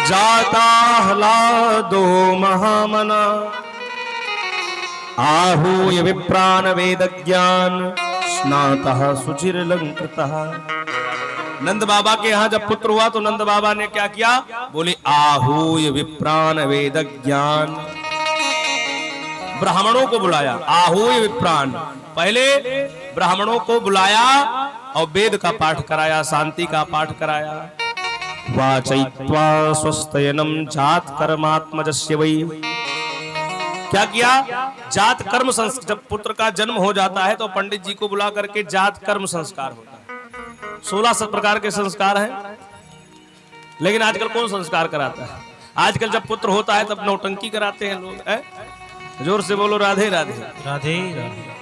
जाता ह्लादो महामना आहूय विप्रान वेद ज्ञान स्नातः सुचिरलंकृतः। नंद बाबा के यहाँ जब पुत्र हुआ तो नंद बाबा ने क्या किया? बोले आहूय विप्रान वेद ज्ञान। ब्राह्मणों को बुलाया, आहूय विप्रान, पहले ब्राह्मणों को बुलाया और वेद का पाठ कराया, शांति का पाठ कराया। वाचयित्वा स्वस्तयनम जात कर्मात्मजस्य वै, क्या किया? जात कर्म संस्कार, जब पुत्र का जन्म हो जाता है तो पंडित जी को बुला करके जात कर्म संस्कार होता है। 16 प्रकार के संस्कार हैं, लेकिन आजकल कौन संस्कार कराता है? आजकल जब पुत्र होता है तब नौटंकी कराते हैं लोग, है? जोर से बोलो राधे राधे। राधे राधे।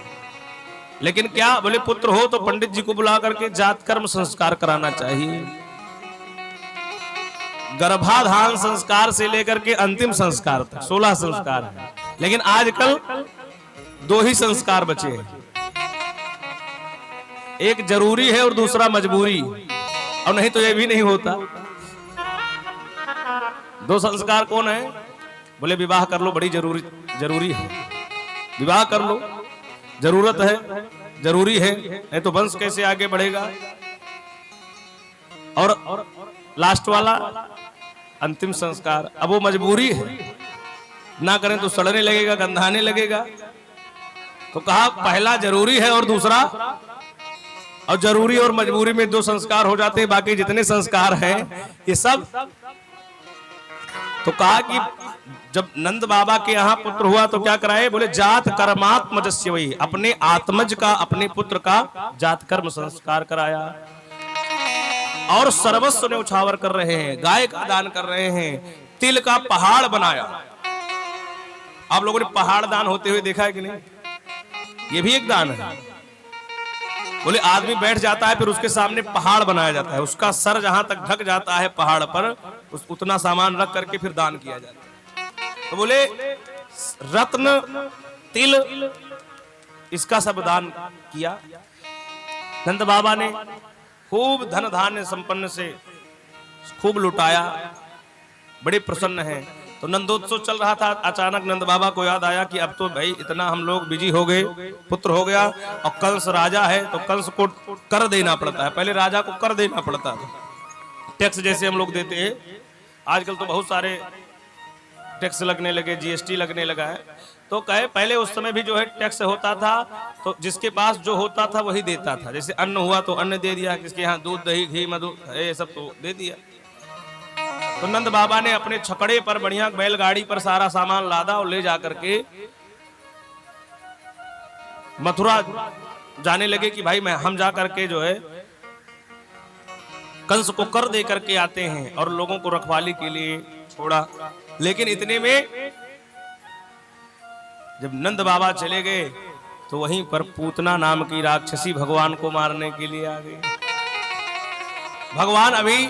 लेकिन क्या बोले, पुत्र हो तो पंडित जी को बुला करके जात कर्म संस्कार कराना चाहिए। गर्भाधान संस्कार से लेकर के अंतिम संस्कार तक 16 संस्कार है, लेकिन आजकल 2 ही संस्कार बचे हैं, एक जरूरी है और दूसरा मजबूरी, और नहीं तो ये भी नहीं होता। 2 संस्कार कौन है? बोले विवाह कर लो, बड़ी जरूरी है, विवाह कर लो, जरूरत है, जरूरी है, नहीं तो वंश कैसे आगे बढ़ेगा। और लास्ट वाला अंतिम संस्कार, अब वो मजबूरी है, ना करें तो सड़ने लगेगा, गंधाने लगेगा। तो कहा पहला जरूरी है और दूसरा, और जरूरी और मजबूरी में 2 संस्कार हो जाते हैं, बाकी जितने संस्कार हैं ये सब। तो कहा कि जब नंद बाबा के यहाँ पुत्र हुआ तो क्या कराए? बोले जात कर्मात्मजस्य वै, अपने आत्मज का, अपने पुत्र का जात कर्म संस्कार कराया। और सर्वस्व ने उछावर कर रहे हैं, गाय का दान कर रहे हैं, तिल का पहाड़ बनाया। आप लोगों ने पहाड़ दान होते हुए देखा है कि नहीं? ये भी एक दान है। बोले आदमी बैठ जाता है, फिर उसके सामने पहाड़ बनाया जाता है, उसका सर जहां तक ढक जाता है पहाड़ पर, उतना सामान रख करके फिर दान किया जाता है। तो बोले रत्न, तिल, इसका सब दान किया। नंद बाबा ने खूब धन धान्य संपन्न से खूब लुटाया, बड़े प्रसन्न हैं। तो नंदोत्सव चल रहा था, अचानक नंद बाबा को याद आया कि अब तो भाई इतना हम लोग बिजी हो गए, पुत्र हो गया और कंस राजा है, तो कंस को कर देना पड़ता है। पहले राजा को कर देना पड़ता था, टैक्स जैसे हम लोग देते हैं। आजकल तो बहुत सारे टैक्स लगने लगे, जीएसटी लगने लगा है। तो कहे पहले उस समय भी जो है टैक्स होता था, तो जिसके पास जो होता था वही देता था। जैसे अन्न हुआ तो अन्न दे दिया, किसके यहाँ दूध, दही, घी, मधु, ये सब तो दे दिया। तो नंद बाबा ने अपने छकड़े पर बढ़िया बैलगाड़ी पर सारा सामान लादा और ले जाकर के मथुरा जाने लगे कि भाई हम जा करके जो है कंस को कर दे करके आते हैं, और लोगों को रखवाली के लिए छोड़ा। लेकिन इतने में जब नंद बाबा चले गए तो वहीं पर पूतना नाम की राक्षसी भगवान को मारने के लिए आ गई। भगवान अभी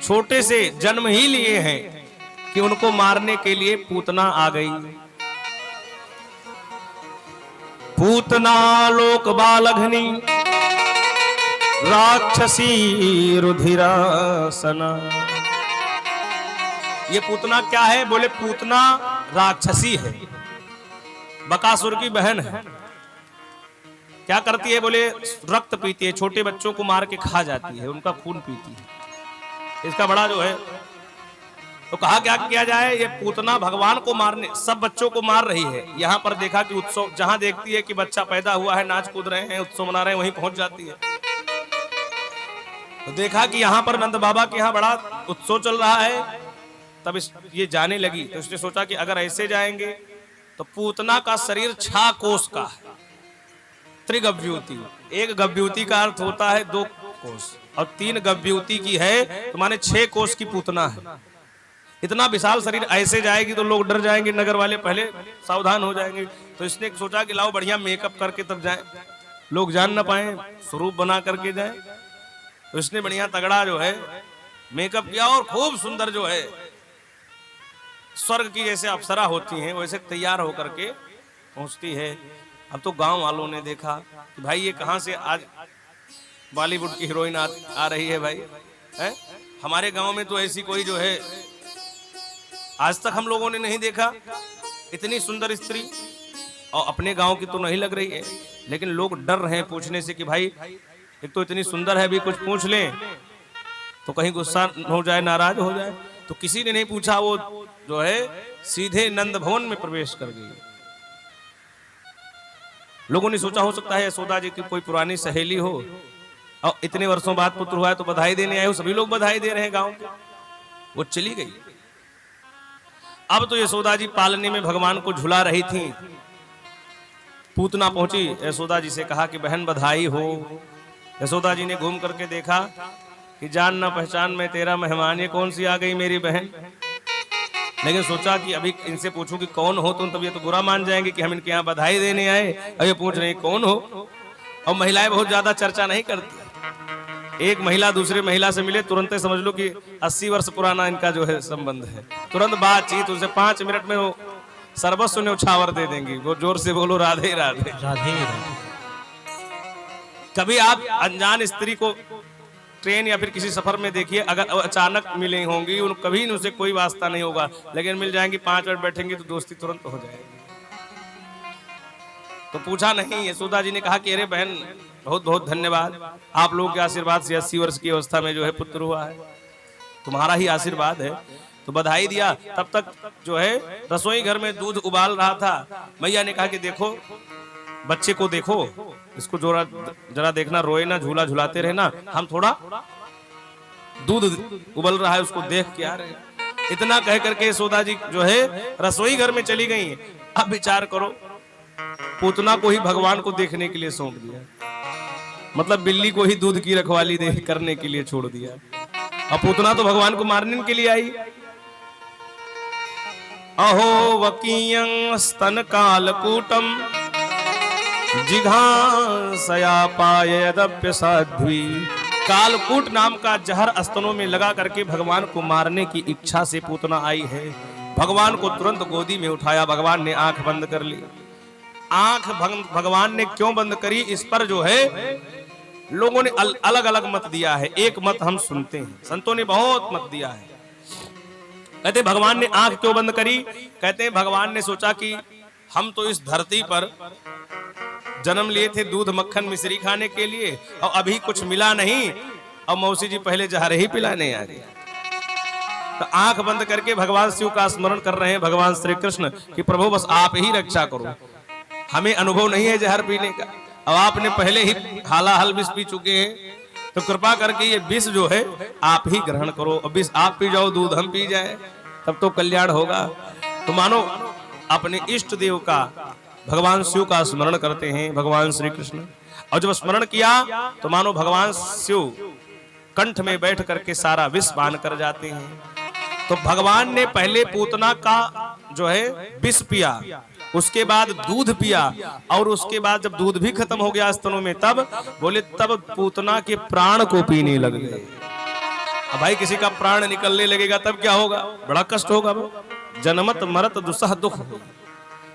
छोटे से जन्म ही लिए हैं कि उनको मारने के लिए पूतना आ गई। पूतना लोक बालघनी राक्षसी रुधिरासना। ये पूतना क्या है? बोले पूतना राक्षसी है, बकासुर की बहन है। क्या करती है? बोले रक्त पीती है, छोटे बच्चों को मार के खा जाती है, उनका खून पीती है। इसका बड़ा जो है, तो कहा क्या किया जाए? ये पूतना भगवान को मारने, सब बच्चों को मार रही है। यहाँ पर देखा कि उत्सव, जहां देखती है कि बच्चा पैदा हुआ है, नाच कूद रहे हैं, उत्सव मना रहे हैं, वहीं पहुंच जाती है। तो देखा कि यहाँ पर नंद बाबा के यहाँ बड़ा उत्सव चल रहा है, तब ये जाने लगी। तो उसने सोचा कि अगर ऐसे जाएंगे तो पूतना का शरीर 6 कोस का है, त्रिगव्यूति। एक गव्यूति का अर्थ होता है 2 कोस, और 3 गव्यूति की है तो माने 6 कोस की पूतना है। इतना विशाल शरीर ऐसे जाएगी तो लोग डर जाएंगे, नगर वाले पहले सावधान हो जाएंगे। तो इसने सोचा कि लाओ बढ़िया मेकअप करके तब जाए, लोग जान ना पाए, स्वरूप बना करके जाए। तो इसने बढ़िया तगड़ा जो है मेकअप किया, और खूब सुंदर जो है स्वर्ग की जैसे अप्सरा होती हैं वैसे तैयार होकर के पहुंचती है। अब तो गांव वालों ने देखा कि भाई ये कहां से आज बॉलीवुड की हीरोइन आ रही है भाई, है? हमारे गांव में तो ऐसी कोई जो है आज तक हम लोगों ने नहीं देखा, इतनी सुंदर स्त्री, और अपने गांव की तो नहीं लग रही है। लेकिन लोग डर रहे हैं पूछने से कि भाई एक तो इतनी सुंदर है, भी कुछ पूछ लें तो कहीं गुस्सा हो जाए, नाराज हो जाए। तो किसी ने नहीं पूछा, वो जो है सीधे नंद भवन में प्रवेश कर गई। लोगों ने सोचा हो सकता है यशोदा जी की कोई पुरानी सहेली हो और इतने वर्षों बाद पुत्र हुआ है तो बधाई देने आए हो, सभी लोग बधाई दे रहे हैं गांव के। वो चली गई। अब तो यशोदा जी पालने में भगवान को झुला रही थी। पूतना पहुंची, यशोदा जी से कहा कि बहन बधाई हो। यशोदा जी ने घूम करके देखा कि जान ना पहचान में तेरा मेहमान, ये कौन सी आ गई मेरी बहन। लेकिन सोचा कि अभी इनसे पूछूं कि कौन हो तुम, तब ये तो बुरा मान जाएंगे कि हम इनके यहाँ बधाई देने आए और ये पूछ रहे हैं कौन हो। और महिलाएं बहुत ज्यादा चर्चा नहीं करती। एक महिला दूसरी महिला से मिले तुरंत समझ लो कि 80 वर्ष पुराना इनका जो है संबंध है। तुरंत बातचीत, उसे 5 मिनट में वो सर्वस्व न्यौछावर दे देंगी। वो जोर से बोलो राधे राधे। राधे राधे। कभी आप अनजान स्त्री को ट्रेन या फिर किसी सफर में देखिए, अगर अचानक मिले होंगी, कभी उनसे कोई वास्ता नहीं होगा, लेकिन मिल जाएंगी, 5 मिनट बैठेंगी तो दोस्ती तुरंत हो जाएगी। तो पूछा नहीं। यशोदा जी ने कहा कि अरे बहन बहुत बहुत धन्यवाद, आप लोगों के आशीर्वाद से 80 वर्ष की अवस्था में जो है पुत्र हुआ है, तुम्हारा ही आशीर्वाद है। तो बधाई दिया। तब तक जो है रसोई घर में दूध उबाल रहा था। मैया ने कहा कि देखो बच्चे को देखो, इसको जरा देखना, रोए ना, झूला झुलाते रहना, हम थोड़ा दूध उबल रहा है उसको देख के आ रहे। इतना कह करके यशोदा जी जो है रसोई घर में चली गई। अब विचार करो, पूतना को ही भगवान को देखने के लिए सौंप दिया, मतलब बिल्ली को ही दूध की रखवाली करने के लिए छोड़ दिया। अब पूतना तो भगवान को मारने के लिए आई। अहो वकीयं स्तन कालकूटम जिघांसया पायदप्य साध्वी। कालकूट नाम का जहर स्तनों में लगा करके भगवान को मारने की इच्छा से पूतना आई है। भगवान को तुरंत गोदी में उठाया। भगवान ने आंख बंद कर ली। आंख भगवान ने क्यों बंद करी, इस पर जो है लोगों ने अलग अलग मत दिया है। एक मत हम सुनते हैं, संतों ने बहुत मत दिया है। कहते भगवान ने आंख क्यों बंद करी, कहते हैं भगवान ने सोचा कि हम तो इस धरती पर जन्म लिए थे दूध मक्खन मिश्री खाने के लिए, और अभी कुछ मिला नहीं, और मौसी जी पहले जहर ही पिलाने आ गया। तो आंख बंद करके भगवान शिव का स्मरण कर रहे हैं, भगवान श्री कृष्ण कि प्रभु बस आप ही रक्षा करो, हमें अनुभव नहीं है जहर पीने का, अब आपने पहले ही हालाहल विष पी चुके हैं, तो कृपा करके ये विष जो है आप ही ग्रहण करो। अब विष आप पी जाओ, दूध हम पी जाए, तब तो कल्याण होगा। तो मानो अपने इष्ट देव का, भगवान शिव का स्मरण करते हैं भगवान श्री कृष्ण। और जब स्मरण किया तो मानो भगवान शिव कंठ में बैठ करके सारा विष पान कर जाते हैं। तो भगवान ने पहले पूतना का जो है विष पिया, उसके बाद दूध पिया, और उसके बाद जब दूध भी खत्म हो गया स्तनों में, तब बोले तब पूतना के प्राण को पीने लग गए। अब भाई किसी का प्राण निकलने लगेगा तब क्या होगा, बड़ा कष्ट होगा। जनमत मरत दुसह दुख।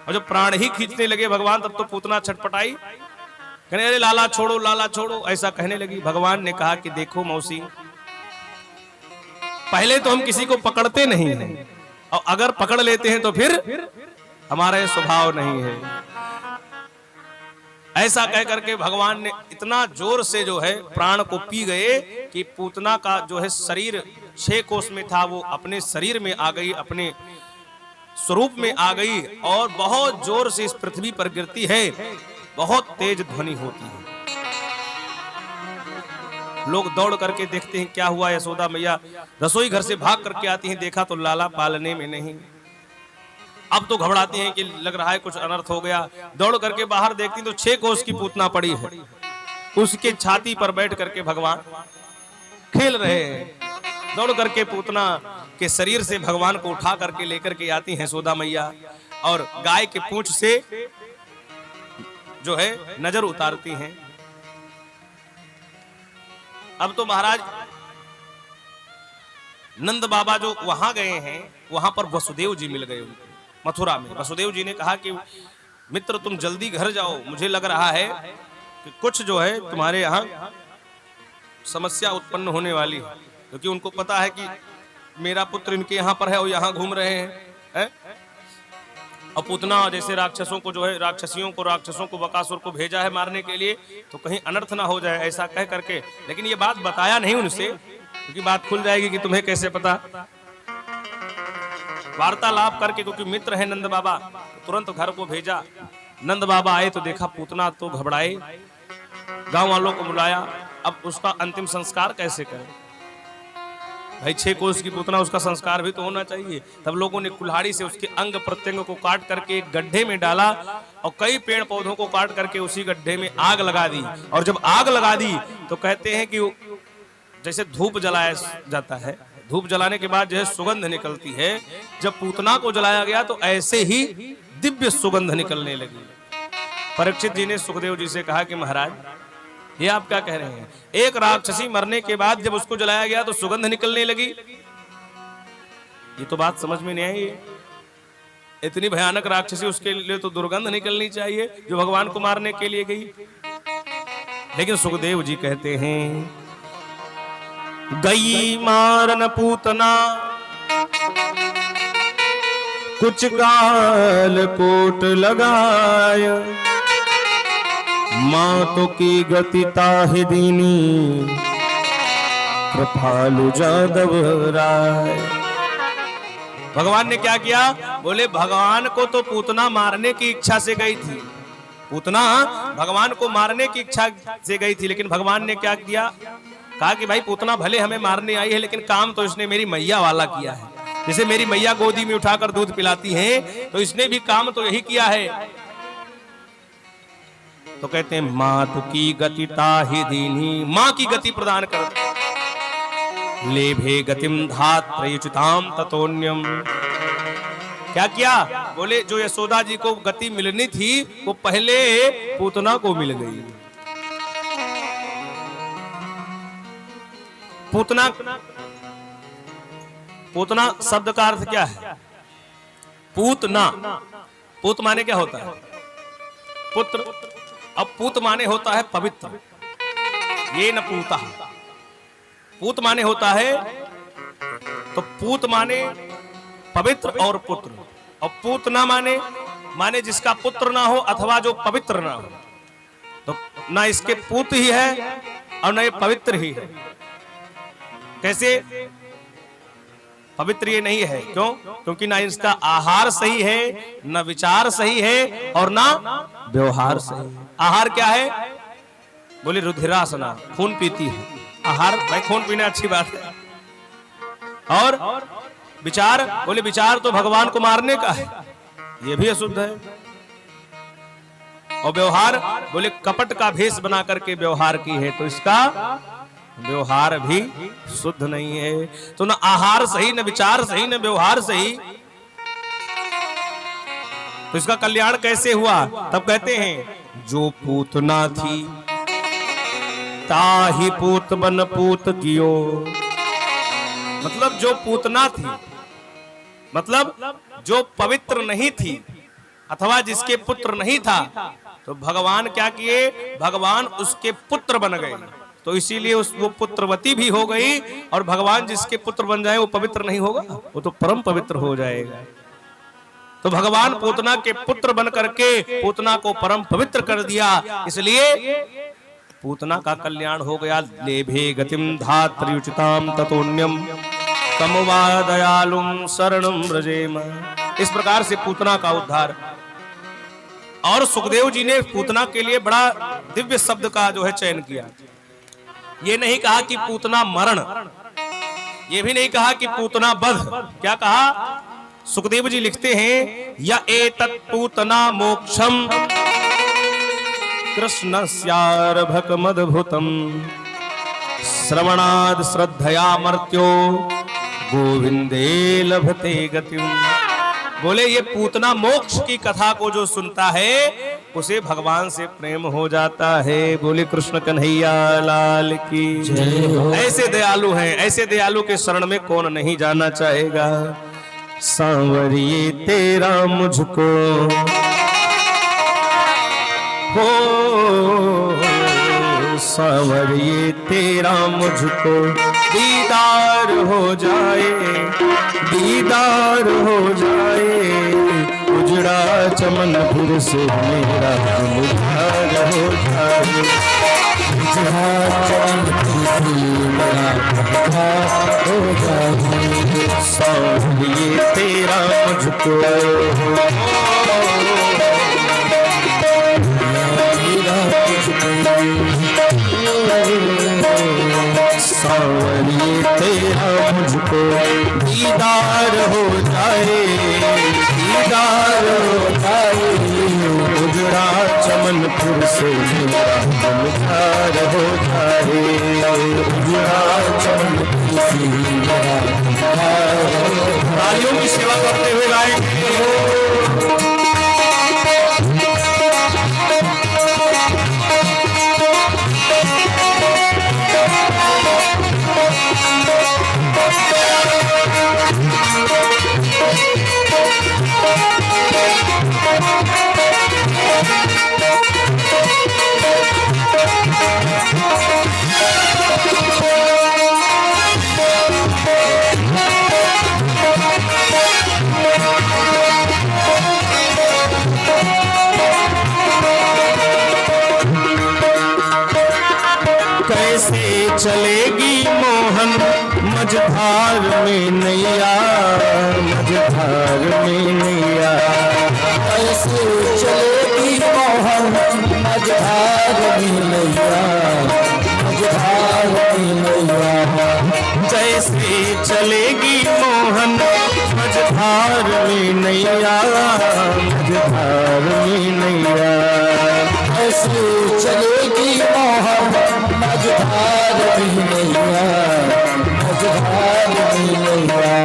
और जब प्राण ही खींचने लगे भगवान, तब तो पूतना छटपटाई, कहने अरे लाला छोड़ो, लाला छोड़ो, ऐसा कहने लगी। भगवान ने कहा कि देखो मौसी, पहले तो हम किसी को पकड़ते नहीं हैं, और अगर पकड़ लेते हैं तो फिर हमारा ये स्वभाव नहीं है। ऐसा कह करके भगवान ने इतना जोर से जो है प्राण को पी गए कि पूतना का जो है शरीर 6 कोस में था, वो अपने शरीर में आ गई, अपने स्वरूप में आ गई, और बहुत जोर से इस पृथ्वी पर गिरती है, बहुत तेज ध्वनि होती है। लोग दौड़ करके देखते हैं क्या हुआ। यशोदा मैया रसोई घर से भाग करके आती हैं, देखा तो लाला पालने में नहीं। अब तो घबराती हैं कि लग रहा है कुछ अनर्थ हो गया। दौड़ करके बाहर देखती तो 6 कोस की पूतना पड़ी है, उसके छाती पर बैठ करके भगवान खेल रहे हैं। दौड़ करके पूतना के शरीर से भगवान को उठा करके लेकर के आती हैं यशोदा मैया, और गाय के पूंछ से जो है नजर उतारती हैं। अब तो महाराज नंद बाबा जो वहां गए हैं, वहां पर वसुदेव जी मिल गए उनको मथुरा में। वसुदेव जी ने कहा कि मित्र तुम जल्दी घर जाओ, मुझे लग रहा है कि कुछ जो है तुम्हारे यहाँ समस्या उत्पन्न होने वाली है, क्योंकि उनको पता है कि मेरा पुत्र इनके यहाँ पर है और यहाँ घूम रहे हैं। और पूतना जैसे राक्षसों को जो है राक्षसों को बकासुर को भेजा है मारने के लिए, तो कहीं अनर्थ ना हो जाए, ऐसा कह करके। लेकिन ये बात बताया नहीं उनसे, क्योंकि बात खुल जाएगी कि तुम्हें कैसे पता। वार्तालाप करके, क्योंकि मित्र है नंद बाबा, तुरंत घर को भेजा। नंद बाबा आए तो देखा पूतना तो घबराए, गांव वालों को बुलाया। अब उसका अंतिम संस्कार कैसे करें भाई, 6 कोस की पूतना, उसका संस्कार भी तो होना चाहिए। तब लोगों ने कुल्हाड़ी से उसके अंग प्रत्यंग को काट करके एक गड्ढे में डाला और कई पेड़ पौधों को काट करके उसी गड्ढे में आग लगा दी। और जब आग लगा दी तो कहते हैं कि जैसे धूप जलाया जाता है, धूप जलाने के बाद जो है सुगंध निकलती है, जब पूतना को जलाया गया तो ऐसे ही दिव्य सुगंध निकलने लगी। परीक्षित जी ने सुखदेव जी से कहा कि महाराज ये आप क्या कह रहे हैं, एक राक्षसी मरने के बाद जब उसको जलाया गया तो सुगंध निकलने लगी, ये तो बात समझ में नहीं आई। इतनी भयानक राक्षसी, उसके लिए तो दुर्गंध निकलनी चाहिए जो भगवान को मारने के लिए गई। लेकिन सुखदेव जी कहते हैं, गई मारन पूतना कुछ काल कोट लगाय, मातों की गति ताहि दीनी कृपालु जादव राय। भगवान ने क्या किया, बोले भगवान को तो पूतना मारने की इच्छा से गई थी, पूतना भगवान को मारने की इच्छा से गई थी, लेकिन भगवान ने क्या किया, कहा कि भाई पूतना भले हमें मारने आई है, लेकिन काम तो इसने मेरी मैया वाला किया है। जैसे मेरी मैया गोदी में उठाकर दूध पिलाती है, तो इसने भी काम तो यही किया है। तो कहते हैं मातु की गति ताहि दीनी, माँ की गति प्रदान कर, लेभे गतिम धात्रयुचिताम ततोन्यम। क्या किया, बोले जो यशोदा जी को गति मिलनी थी वो पहले पूतना को मिल गई। पूतना, पूतना शब्द का अर्थ क्या है, पूतना, पूत माने क्या होता है, पुत्र। अब पूत माने होता है पवित्र, ये न पूता, पूत माने होता है, तो पूत माने पवित्र और पुत्र, और पूत ना माने जिसका पुत्र ना हो अथवा जो पवित्र ना हो। तो ना इसके पूत ही है और ना ये पवित्र ही है। कैसे पवित्र ये नहीं है, क्यों, क्योंकि ना इसका आहार सही है, ना विचार सही है और ना व्यवहार सही है। आहार क्या है, बोले रुधिरासना, खून पीती है, आहार भाई खून पीना अच्छी बात है। और विचार, बोले विचार तो भगवान को मारने का है, ये भी अशुद्ध है। और व्यवहार, बोले कपट का भेष बना करके व्यवहार की है, तो इसका व्यवहार भी शुद्ध नहीं है। तो न आहार सही, न विचार सही, न व्यवहार सही, तो इसका कल्याण कैसे हुआ। तब कहते हैं जो पूतना थी ताहि पूत बन पूत कियो, मतलब जो पूतना थी, मतलब जो पवित्र नहीं थी अथवा जिसके पुत्र नहीं था, तो भगवान क्या किए, भगवान उसके पुत्र बन गए। तो इसीलिए वो पुत्रवती भी हो गई, और भगवान जिसके पुत्र बन जाए वो पवित्र नहीं होगा, वो तो परम पवित्र हो जाएगा। तो भगवान पूतना के पुत्र बन करके पूतना को परम पवित्र कर दिया, इसलिए पूतना का कल्याण हो गया। लेभे गतिम धात्र्युचिताम ततोन्यम कमवा दयालुम शरणम व्रजेम। इस प्रकार से पूतना का उद्धार। और सुखदेव जी ने पूतना के लिए बड़ा दिव्य शब्द का जो है चयन किया। ये नहीं कहा कि पूतना मरण, ये भी नहीं कहा कि पूतना वध, क्या कहा, सुखदेव जी लिखते हैं या एतत् पूतना मोक्षम कृष्णस्यार्भकमद्भुतम् श्रवणाद श्रद्धया मर्त्यो गोविंदे लभते गतिम्। बोले ये पूतना मोक्ष की कथा को जो सुनता है उसे भगवान से प्रेम हो जाता है। बोले कृष्ण कन्हैया लाल की जय। ऐसे दयालु हैं, ऐसे दयालु के शरण में कौन नहीं जाना चाहेगा। सांवरिए तेरा मुझको हो, सांवरिए तेरा मुझको दीदार हो जाए, दीदार हो जाए। उजड़ा चमन फिर से मेरा उधार हो जाए, उजड़ा चमन फिर से मेरा उधार हो जाए। सांवरिए तेरा मुझको सांवरिए तेरा मुझको दीदार हो जाए, दीदार हो जाए। उजड़ा चमन फिर से मेरा गुलजार हो जाए, उजड़ा चमन फिर से मेरा गुलजार हो जाए। तालियों की सेवा करते हुए गाएंगे। कैसे चलेगी मोहन मझधार में नैया, मझधार में नैया। कैसे चलेगी मोहन मझधार में नैया, मझधार में नैया। कैसे चलेगी मोहन मझधार में नैया, मझधार में नैया। कैसे चलेगी मोहन मझधार में नैया, मझधार में नैया।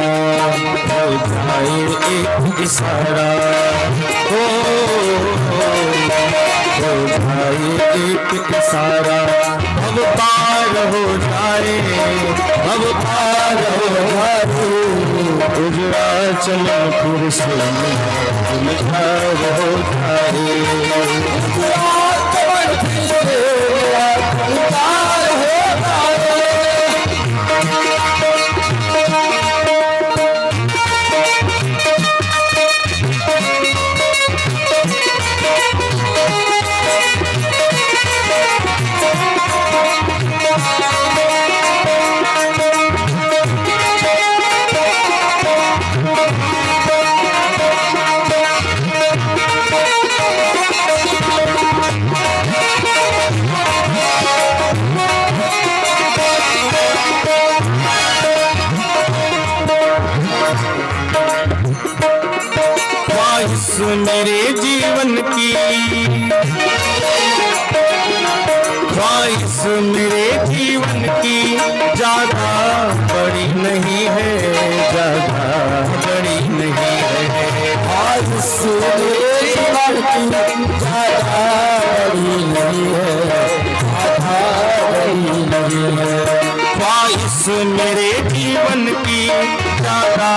हो जाए एक इशारा, हो जाए एक इशारा। अब पार हो जाए, अब पार हो जाए। उजड़ा चमन फिर से गुलजार हो जाए, उजड़ा चमन फिर से गुलजार हो जाए। ख्वाहिश मेरे जीवन की, ख्वाहिश मेरे जीवन की ज्यादा बड़ी नहीं है, ज्यादा बड़ी नहीं है। ख्वाहिश मेरे जीवन की ज्यादा बड़ी नहीं है, ज्यादा बड़ी नहीं है। ख्वाहिश मेरे जीवन की ज्यादा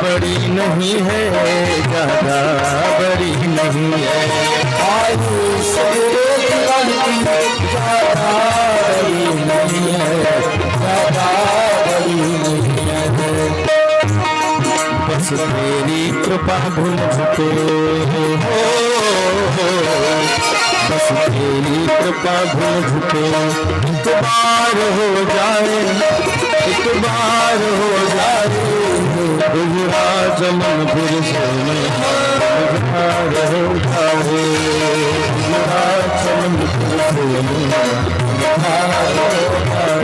बड़ी नहीं है, ज्यादा बड़ी नहीं है। ख्वाहिश मेरे जीवन की ज्यादा बड़ी नहीं है, ज्यादा बड़ी नहीं है। बस तेरी कृपा भूल झुके हो, बस तेरी कृपा भूल झुके। एक बार हो जाए, एक बार हो जाए। गुजरा चमन फिर से गुजरार हो जाए, गुजरा चमन फिर से गुजरार हो जाए।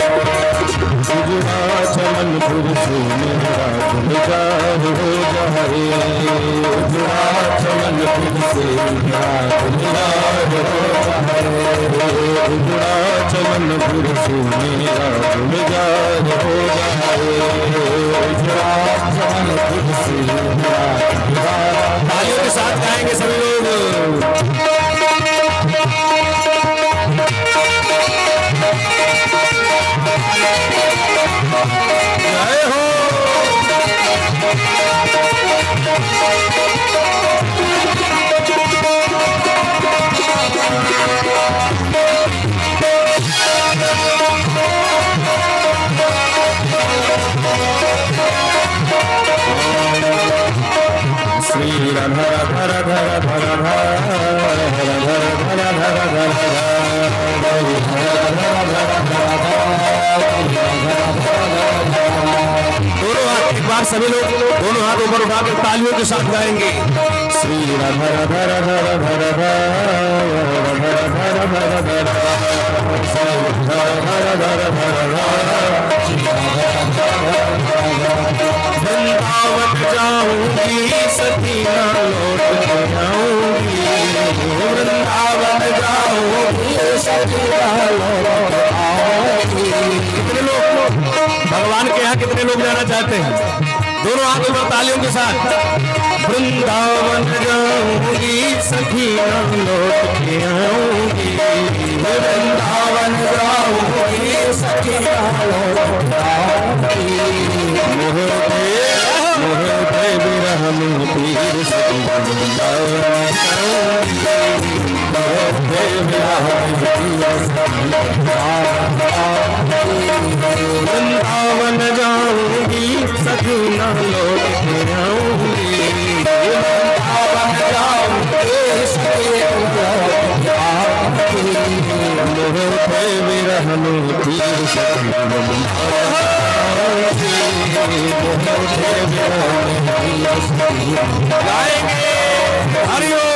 गुजरा चमन फिर से मेरा गुलजार हो जाए, गुजरा चमन फिर से मेरा गुलजार हो जाए। गुजरा चमन फिर से मेरा गुलजार हो जाए, गुजरा चमन फिर से मेरा गुलजार। तालियों के साथ गाएंगे सभी लोग। जय हो। श्री राधा धरा धरा धरा दोनों हाथ एक बार आज सभी लोग दोनों हाथ ऊपर उठाकर तालियों के साथ गाएंगे। श्री राधा राधा राधा राधा राधा राधा राधा वृंदावन जाऊंगी सखी ना लौट के आऊंगी, वृंदावन जाऊंगी सखी ना लौट के आऊंगी। कितने लोग भगवान के यहाँ कितने लोग जाना चाहते हैं? दोनों हाथों पर तालियों के साथ। वृंदावन जाऊंगी सखी ना लौट के आऊंगी, वृंदावन जाऊंगी सखी ना लौट के आऊंगी। मोहे विरह में पीर सखी वृंदावन जाऊंगी, मोहे विरह में पीर सखी वृंदावन जाऊंगी सखी ना लौट के आऊंगी, वृंदावन जाऊंगी सखी ना लौट के आऊंगी। मोहे विरह में पीर सखी गाएंगे हरिओम।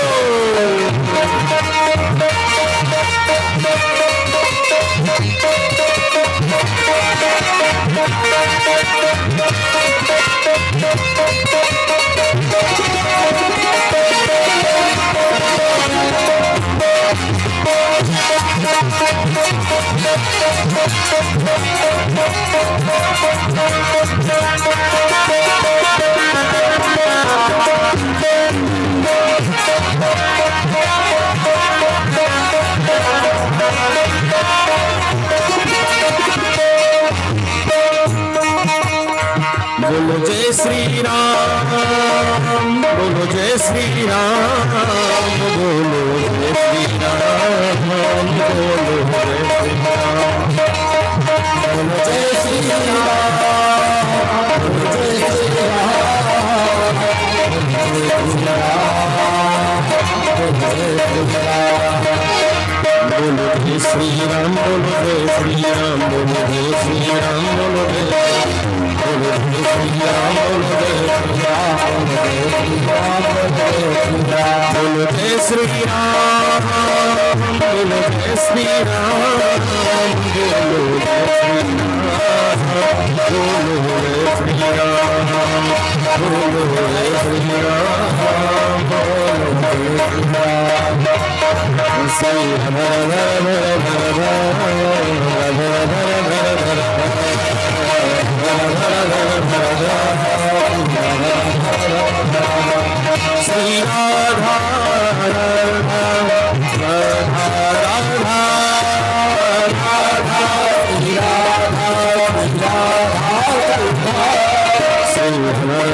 बोलो जय श्री राम, बोलो जय श्री राम, बोलो जय श्री राम, बोलो जय श्री राम, बोलो जय श्री राम, बोलो जय श्री राम, बोलो जय श्री राम, बोलो जय श्री राम, बोलो जय श्री राम, बोलो जय बोलो जय श्री राम, बोलो जय श्री राम, बोलो जय श्री राम, बोलो जय श्री राम, बोलो जय श्री राम, बोलो जय श्री राम, बोलो जय श्री राम, बोलो जय श्री राम। श्री राधा राधा राधा राधा श्री राधा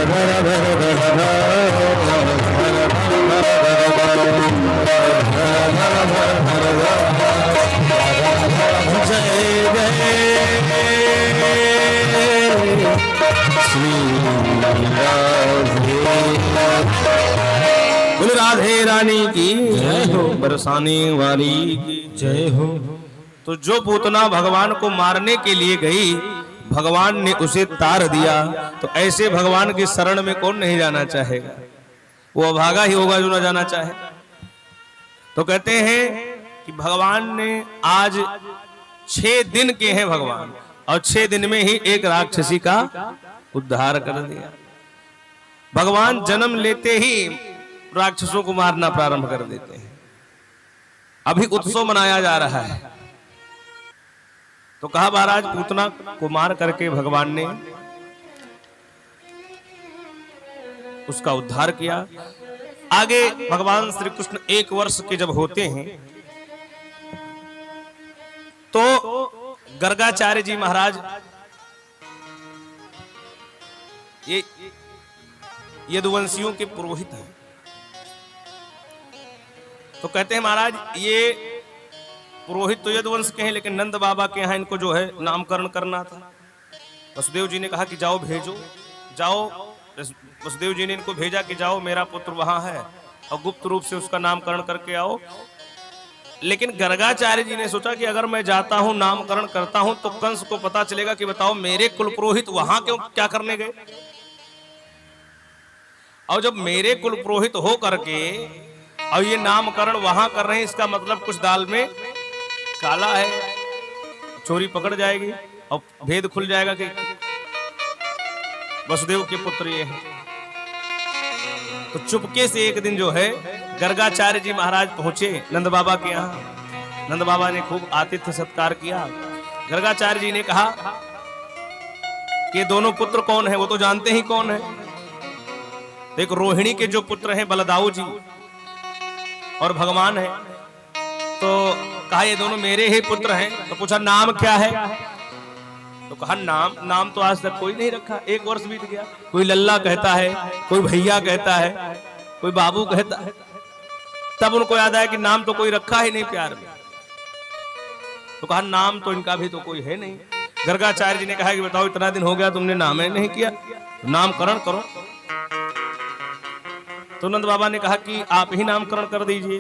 राधा राधा बोले राधे रानी की जय हो, बरसाने वाली की जय हो। तो जो पूतना भगवान को मारने के लिए गई, भगवान ने उसे तार दिया। तो ऐसे भगवान की शरण में कौन नहीं जाना चाहेगा? वो अभागा ही होगा जो ना जाना चाहे। तो कहते हैं कि भगवान ने आज 6 दिन के हैं भगवान, और 6 दिन में ही एक राक्षसी का उद्धार कर दिया। भगवान जन्म लेते ही राक्षसों को मारना प्रारंभ कर देते हैं। अभी उत्सव मनाया जा रहा है। तो कहा महाराज पूतना को मार करके भगवान ने उसका उद्धार किया। आगे भगवान श्री कृष्ण 1 वर्ष के जब होते हैं तो गर्गाचार्य जी महाराज ये यदुवंशियों के पुरोहित हैं। तो कहते हैं महाराज ये पुरोहित तो यदुवंश के हैं, लेकिन नंद बाबा के यहाँ इनको जो है नामकरण करना था। वसुदेव जी ने कहा कि जाओ भेजो, जाओ। वसुदेव जी ने इनको भेजा कि जाओ मेरा पुत्र वहां है और गुप्त रूप से उसका नामकरण करके आओ। लेकिन गर्गाचार्य जी ने सोचा कि अगर मैं जाता हूं नामकरण करता हूं तो कंस को पता चलेगा कि बताओ मेरे कुल पुरोहित वहां क्यों क्या करने गए। और जब मेरे कुल पुरोहित हो करके और ये नामकरण वहां कर रहे हैं, इसका मतलब कुछ दाल में काला है, चोरी पकड़ जाएगी और भेद खुल जाएगा कि वसुदेव के पुत्र ये हैं। तो चुपके से एक दिन जो है गर्गाचार्य जी महाराज पहुंचे नंद बाबा के यहाँ। नंद बाबा ने खूब आतिथ्य सत्कार किया। गर्गाचार्य जी ने कहा कि ये दोनों पुत्र कौन है, वो तो जानते ही कौन है। देखो रोहिणी के जो पुत्र हैं बलदाऊ जी और भगवान है, तो कहा ये दोनों मेरे ही पुत्र हैं। तो पूछा नाम क्या है, तो कहा नाम तो आज तक कोई नहीं रखा, 1 वर्ष बीत गया। कोई लल्ला कहता है, कोई भैया कहता है, कोई बाबू कहता है। तब उनको याद आया कि नाम तो कोई रखा ही नहीं प्यार में। तो कहा नाम तो इनका भी तो कोई है नहीं। गर्गाचार्य जी ने कहा कि बताओ इतना दिन हो गया तुमने नाम ही नहीं किया, तो नामकरण करो। तो नंद बाबा ने कहा कि आप ही नामकरण कर दीजिए।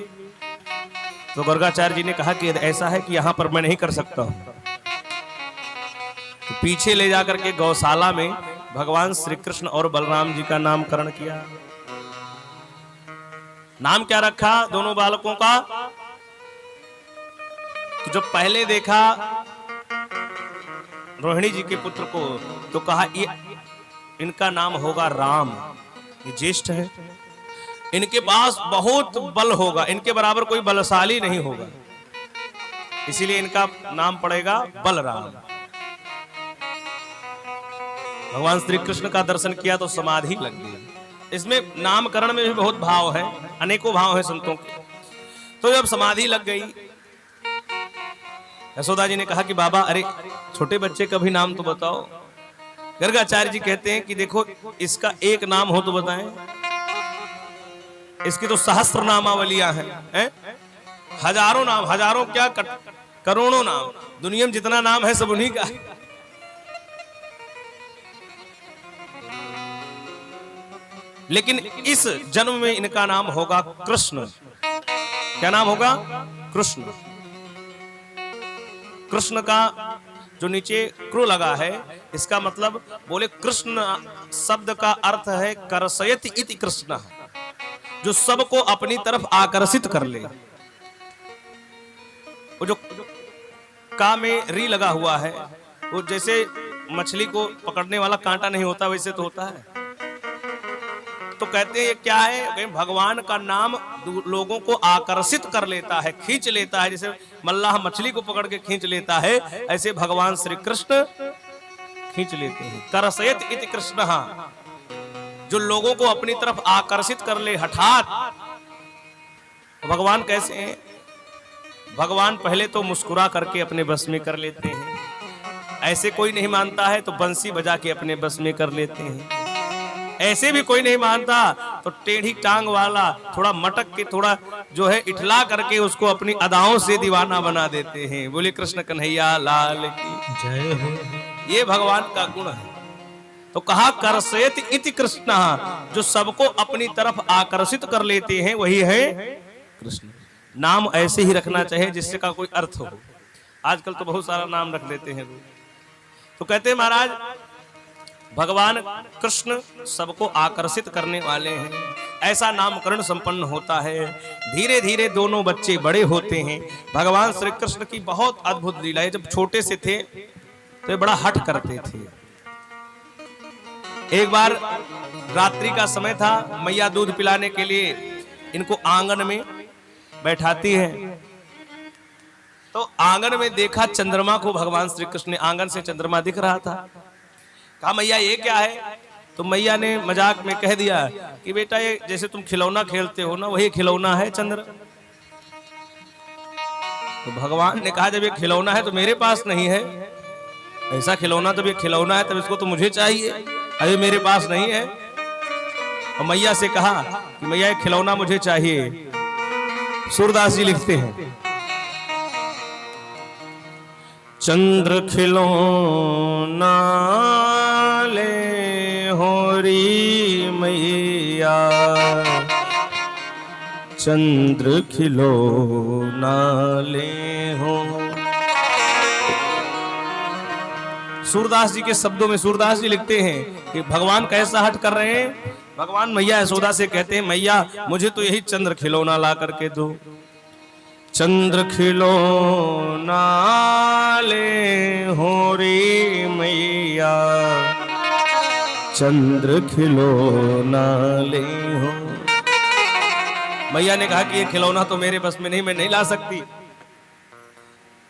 तो गर्गाचार्य जी ने कहा कि ऐसा है कि यहां पर मैं नहीं कर सकता हूं। तो पीछे ले जाकर के गौशाला में भगवान श्री कृष्ण और बलराम जी का नामकरण किया। नाम क्या रखा दोनों बालकों का, तो जब पहले देखा रोहिणी जी के पुत्र को तो कहा ये इनका नाम होगा राम, ये ज्येष्ठ है, इनके पास बहुत बल होगा, इनके बराबर कोई बलशाली नहीं होगा, इसीलिए इनका नाम पड़ेगा बलराम। भगवान श्री कृष्ण का दर्शन किया तो समाधि लग गई। इसमें नामकरण में भी बहुत भाव है, अनेकों भाव है संतों के। तो जब समाधि लग गई, यशोदा जी ने कहा कि बाबा अरे छोटे बच्चे का भी नाम तो बताओ। गर्गाचार्य जी कहते हैं कि देखो इसका एक नाम हो तो बताएं, इसकी तो सहस्त्र नामावलियां हैं, हजारों नाम, हजारों क्या करोड़ों नाम, दुनिया में जितना नाम है सब उन्हीं का है। लेकिन इस जन्म में इनका नाम होगा कृष्ण। क्या नाम होगा? कृष्ण। कृष्ण का जो नीचे क्रू लगा है, इसका मतलब बोले कृष्ण शब्द का अर्थ है करसयति इति कृष्ण, जो सबको अपनी तरफ आकर्षित कर ले। वो जो का में री लगा हुआ है, वो जैसे मछली को पकड़ने वाला कांटा नहीं होता वैसे तो होता है। तो कहते हैं ये क्या है, भगवान का नाम लोगों को आकर्षित कर लेता है, खींच लेता है। जैसे मल्लाह मछली को पकड़ के खींच लेता है, ऐसे भगवान श्री कृष्ण खींच लेते हैं। करसयत इति कृष्ण, जो लोगों को अपनी तरफ आकर्षित कर ले हठात। भगवान कैसे हैं? भगवान पहले तो मुस्कुरा करके अपने बस में कर लेते हैं, ऐसे कोई नहीं मानता है तो बंसी बजा के अपने बस में कर लेते हैं, ऐसे भी कोई नहीं मानता तो टेढ़ी टांग वाला थोड़ा मटक के थोड़ा जो है इठला करके उसको अपनी अदाओं से दीवाना बना देते हैं। बोले कृष्ण कन्हैया लाल की जय हो। ये भगवान का गुण है। तो कहा करसयति इति कृष्ण, जो सबको अपनी तरफ आकर्षित कर लेते हैं वही है कृष्ण। नाम ऐसे ही रखना चाहिए जिससे का कोई अर्थ हो। आजकल तो बहुत सारा नाम रख लेते हैं। तो कहते हैं महाराज भगवान कृष्ण सबको आकर्षित करने वाले हैं, ऐसा नामकरण संपन्न होता है। धीरे धीरे दोनों बच्चे बड़े होते हैं। भगवान श्री कृष्ण की बहुत अद्भुत लीला है। जब छोटे से थे तो ये बड़ा हठ करते थे। एक बार रात्रि का समय था, मैया दूध पिलाने के लिए इनको आंगन में बैठाती है। तो आंगन में देखा चंद्रमा को, भगवान श्री कृष्ण ने आंगन से चंद्रमा दिख रहा था। कहा मैया ये क्या है? तो मैया ने मजाक में कह दिया कि बेटा ये जैसे तुम खिलौना खेलते हो ना, वही खिलौना है चंद्र। तो भगवान ने कहा जब ये खिलौना है तो मेरे पास नहीं है, ऐसा खिलौना जब ये खिलौना है तब इसको तो मुझे चाहिए, अभी मेरे पास नहीं है। और मैया से कहा कि मैया ये खिलौना मुझे चाहिए। सूरदास जी लिखते हैं चंद्र खिलौना ले होरी मैया, चंद्र खिलौना ले हो। सूरदास जी के शब्दों में सूरदास जी लिखते हैं कि भगवान कैसा हट कर रहे हैं भगवान मैया यशोदा से कहते हैं मैया मुझे तो यही चंद्र खिलौना ला करके दो। चंद्र खिलौना ले हो रे मैया, चंद्र खिलौना ले हो। मैया ने कहा कि ये खिलौना तो मेरे बस में नहीं, मैं नहीं ला सकती।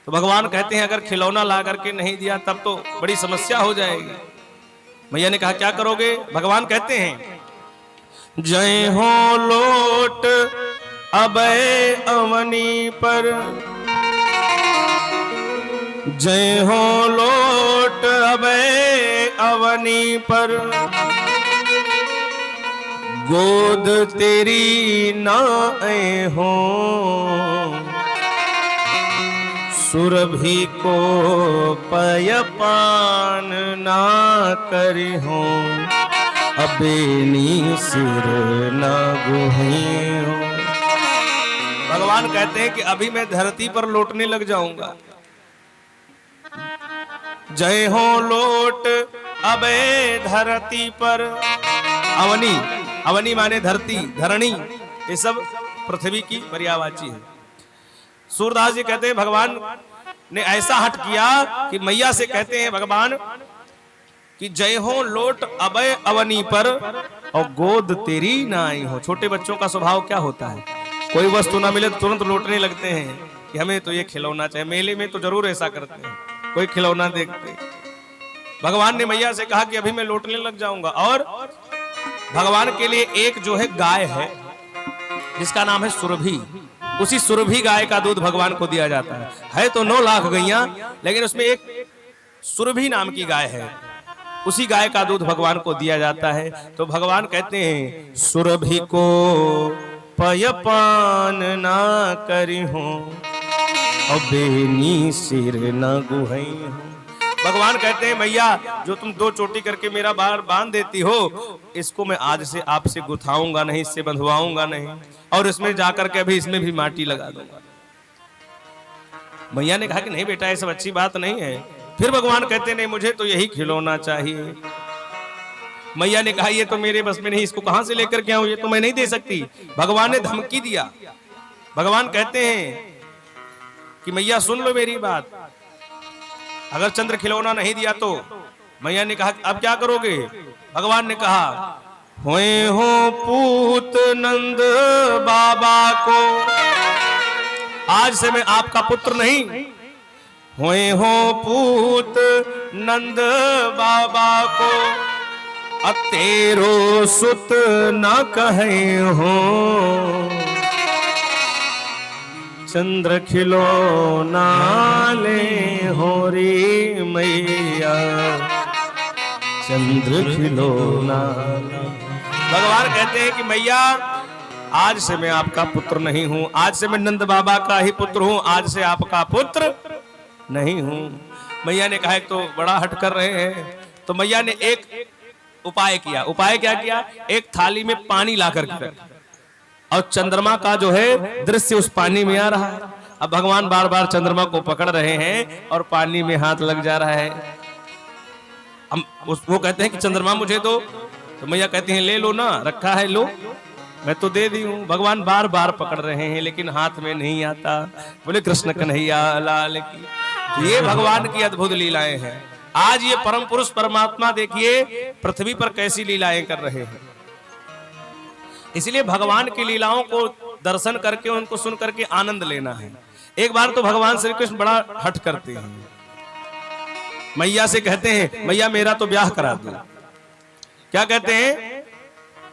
तो भगवान कहते हैं अगर खिलौना ला करके नहीं दिया तब तो बड़ी समस्या हो जाएगी। मैया ने कहा क्या करोगे? भगवान कहते हैं जय हो लोट अभय अवनी पर, जय हो लोट अभय अवनी पर, गोद तेरी नाए हो, सुरभि को पयपान ना करी हो, अबेनी सिर ना गुही हो। भगवान कहते हैं कि अभी मैं धरती पर लौटने लग जाऊंगा। जय हो लोट अबे धरती पर, अवनी, अवनी माने धरती, धरणी, ये सब पृथ्वी की पर्यायवाची है। सूरदास जी कहते हैं भगवान ने ऐसा हट किया कि मैया से कहते हैं भगवान कि जय हो लोट अभय अवनी पर और गोद तेरी ना आई हो। छोटे बच्चों का स्वभाव क्या होता है? कोई वस्तु ना मिले तो तुरंत लौटने लगते हैं कि हमें तो ये खिलौना चाहिए। मेले में तो जरूर ऐसा करते हैं, कोई खिलौना देखते। भगवान ने मैया से कहा कि अभी मैं लौटने लग जाऊंगा। और भगवान के लिए एक जो है गाय है जिसका नाम है सुरभि। उसी सुरभि गाय का दूध भगवान को दिया जाता है तो 9 लाख गैया, लेकिन उसमें एक सुरभि नाम की गाय है, उसी गाय का दूध भगवान को दिया जाता है। तो भगवान कहते हैं सुरभि को पयपान ना करी हो, अबेनी सिर ना गुहई हो। भगवान कहते हैं मैया जो तुम 2 चोटी करके मेरा बार बांध देती हो, इसको मैं आज से आपसे गुथाऊंगा नहीं, इससे बंधवाऊंगा नहीं, और इसमें जाकर के अभी इसमें भी माटी लगा दूंगा। मैया ने कहा कि नहीं बेटा ये सब अच्छी बात नहीं है। फिर भगवान कहते नहीं मुझे तो यही खिलौना चाहिए। मैया ने कहा ये तो मेरे बस में नहीं, इसको कहां से लेकर के आऊं, ये तो मैं नहीं दे सकती। भगवान ने धमकी दिया। भगवान कहते हैं कि मैया सुन लो मेरी बात, अगर चंद्र खिलौना नहीं दिया तो। मैया ने कहा अब क्या करोगे? भगवान ने कहा होए हो पूत नंद बाबा को, आज से मैं आपका पुत्र नहीं, होए हो पूत नंद बाबा को, तेरो सुत न कहे हो, चंद्र खिलौना ले हो रे मैया, चंद्र खिलौना। भगवान कहते हैं कि मैया आज से मैं आपका पुत्र नहीं हूं, आज से मैं नंद बाबा का ही पुत्र हूं, आज से आपका पुत्र नहीं हूं। मैया ने कहा तो बड़ा हट कर रहे हैं। तो मैया ने एक उपाय किया। उपाय क्या किया? एक थाली में पानी ला कर रखा और चंद्रमा का जो है दृश्य उस पानी में आ रहा है। अब भगवान बार बार चंद्रमा को पकड़ रहे हैं और पानी में हाथ लग जा रहा है। वो कहते हैं कि चंद्रमा मुझे दो, तो मैया कहती हैं ले लो ना, रखा है लो, मैं तो दे दी हूं। भगवान बार बार पकड़ रहे हैं लेकिन हाथ में नहीं आता। बोले कृष्ण कन्हैया लाल की। ये भगवान की अद्भुत लीलाएं हैं। आज ये परम पुरुष परमात्मा देखिए पृथ्वी पर कैसी लीलाएं कर रहे हैं। इसलिए भगवान की लीलाओं को दर्शन करके उनको सुन करके आनंद लेना है। एक बार तो भगवान श्री कृष्ण बड़ा हट करते हैं, मैया से कहते हैं मैया मेरा तो ब्याह करा दो। क्या कहते हैं?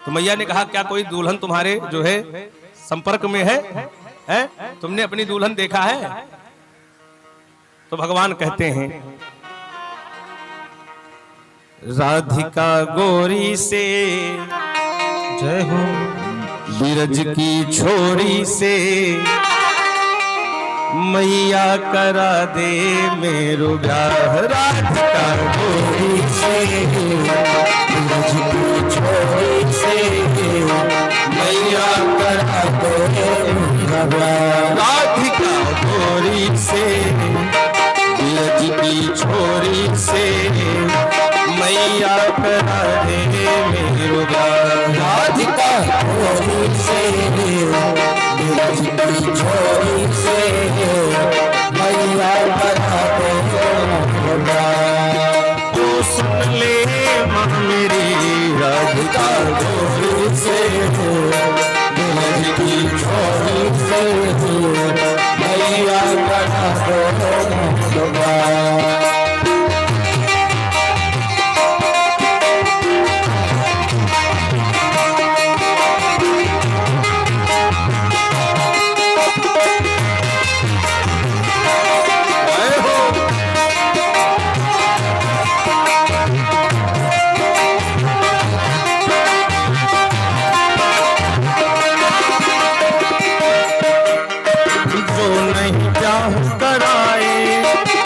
तो मैया ने कहा क्या कोई दुल्हन तुम्हारे जो है संपर्क में है? तुमने अपनी दुल्हन देखा है? तो भगवान कहते हैं राधिका गोरी से जय हो, बिरज की छोरी से मैया करा दे मेरो ब्याह। राधिका गोरी से बिरज की छोरी से मैया करा दे मेरा ब्याह। राधिका गोरी से बिरज की छोरी से मैया करा दे मेरो ब्याह।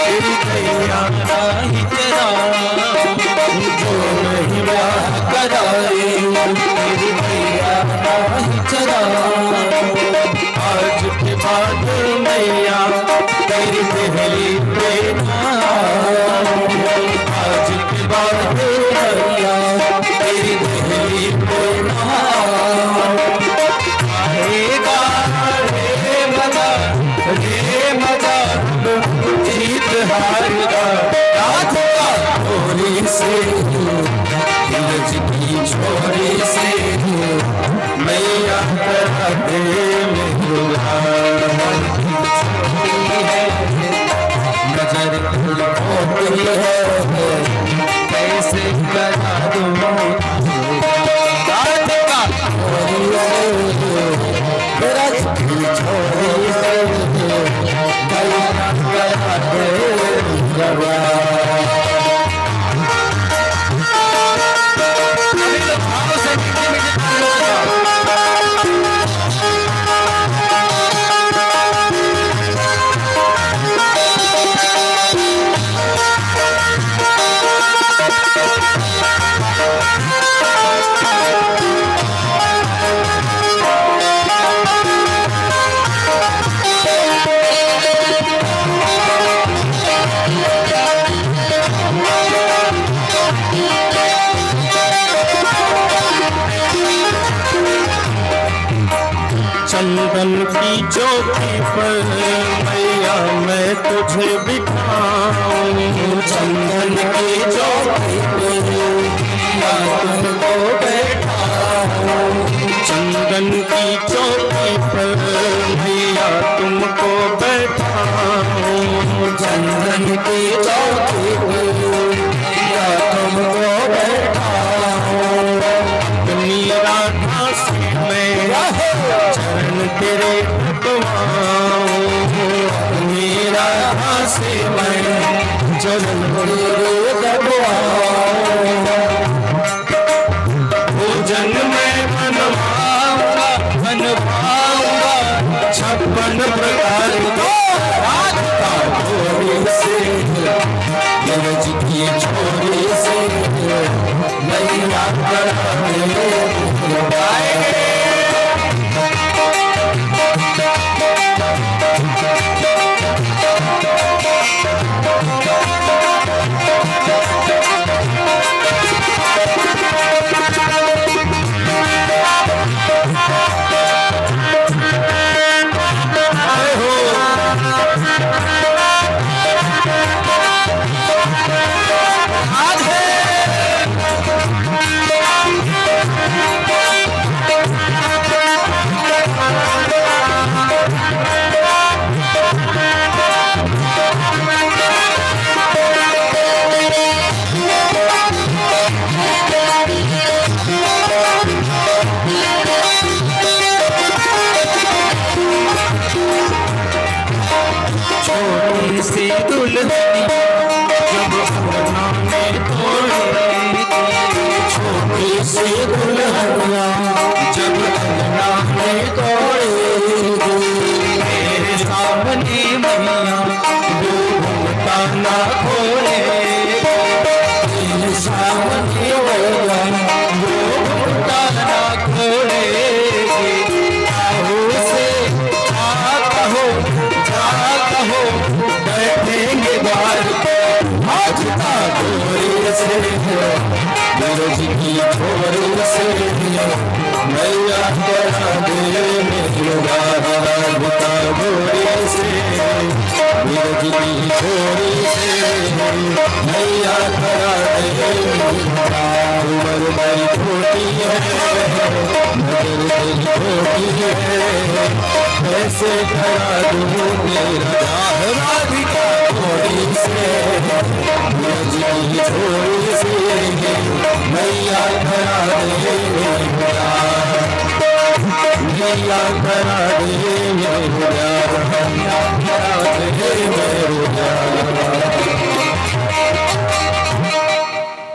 तेरी दैया नाही चराऊं, जो नहीं ब्याह कराए तेरी मैया नाही चराऊं। आज के बाद मैया तेरी पहली बेटा, आज के बाद मैया तेरी पहली बेटा। आएगा रे मजा जीत हार का रात का छोरी से दिलज की छोरी से मैया करा दे मेरा नजर होती है कैसे करा दूं। रात का छोरी से दिलज की छोरी से मैया करा दे मेरा। चंदन की चौकी पर मैया मैं तुझे बिठाऊं, चंदन की चौकी पर मैया तुमको बैठाऊं, चंदन की चौकी पर मैया तुमको बैठाऊं, चंदन की चौकी पर मैया तुमको बैठाऊं। मेरा घासी में चरण तेरे दबाऊं, मेरा हासे मैं चरण तेरे दबाऊं। भोजन में बनवाऊंगा 56 प्रकार का रात का छोरी से दिलज की छोरी से मैया करा दे। छोटी सी दुल्हनी जब अंगना में तोड़ेगी, छोटी सी दुल्हनिया जब अंगना में तोड़ेगी, मेरे सामने मैया वो घूमता ना खोलेगी, मेरे सामने मैया वो घूमता ना खोलेगी। आओ से कहो बैठेंगे द्वार आज का गोरी से दिलज की छोरी से मैया करा दे मेरा। आज का गोरी से दिलज की छोरी से मैया करा दे मेरा। उम्र बड़ी छोटी है नजर तेरी छोटी है, कैसे करा दूं मेरा राधिका छोरी से दिलज की छोरी से मैया करा दे मेरा, मैया करा दे मेरा, मैया करा दे मेरा।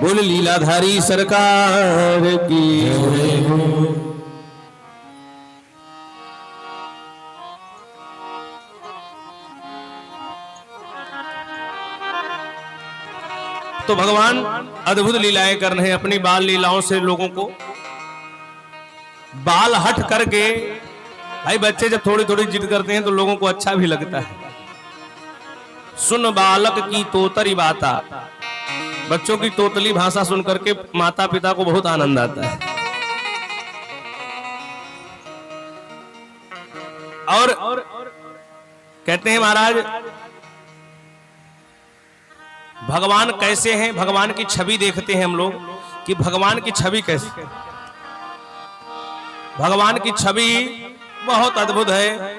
बोल लीलाधारी सरकार की तो भगवान अद्भुत लीलाएं कर रहे हैं। अपनी बाल लीलाओं से लोगों को बाल हट करके, भाई बच्चे जब थोड़ी थोड़ी जिद करते हैं तो लोगों को अच्छा भी लगता है। सुन बालक की तोतरी बाता, बच्चों की तोतली भाषा सुन करके माता पिता को बहुत आनंद आता है। और कहते हैं महाराज भगवान कैसे हैं, भगवान की छवि देखते हैं हम लोग कि भगवान की छवि कैसे, भगवान की छवि बहुत अद्भुत है।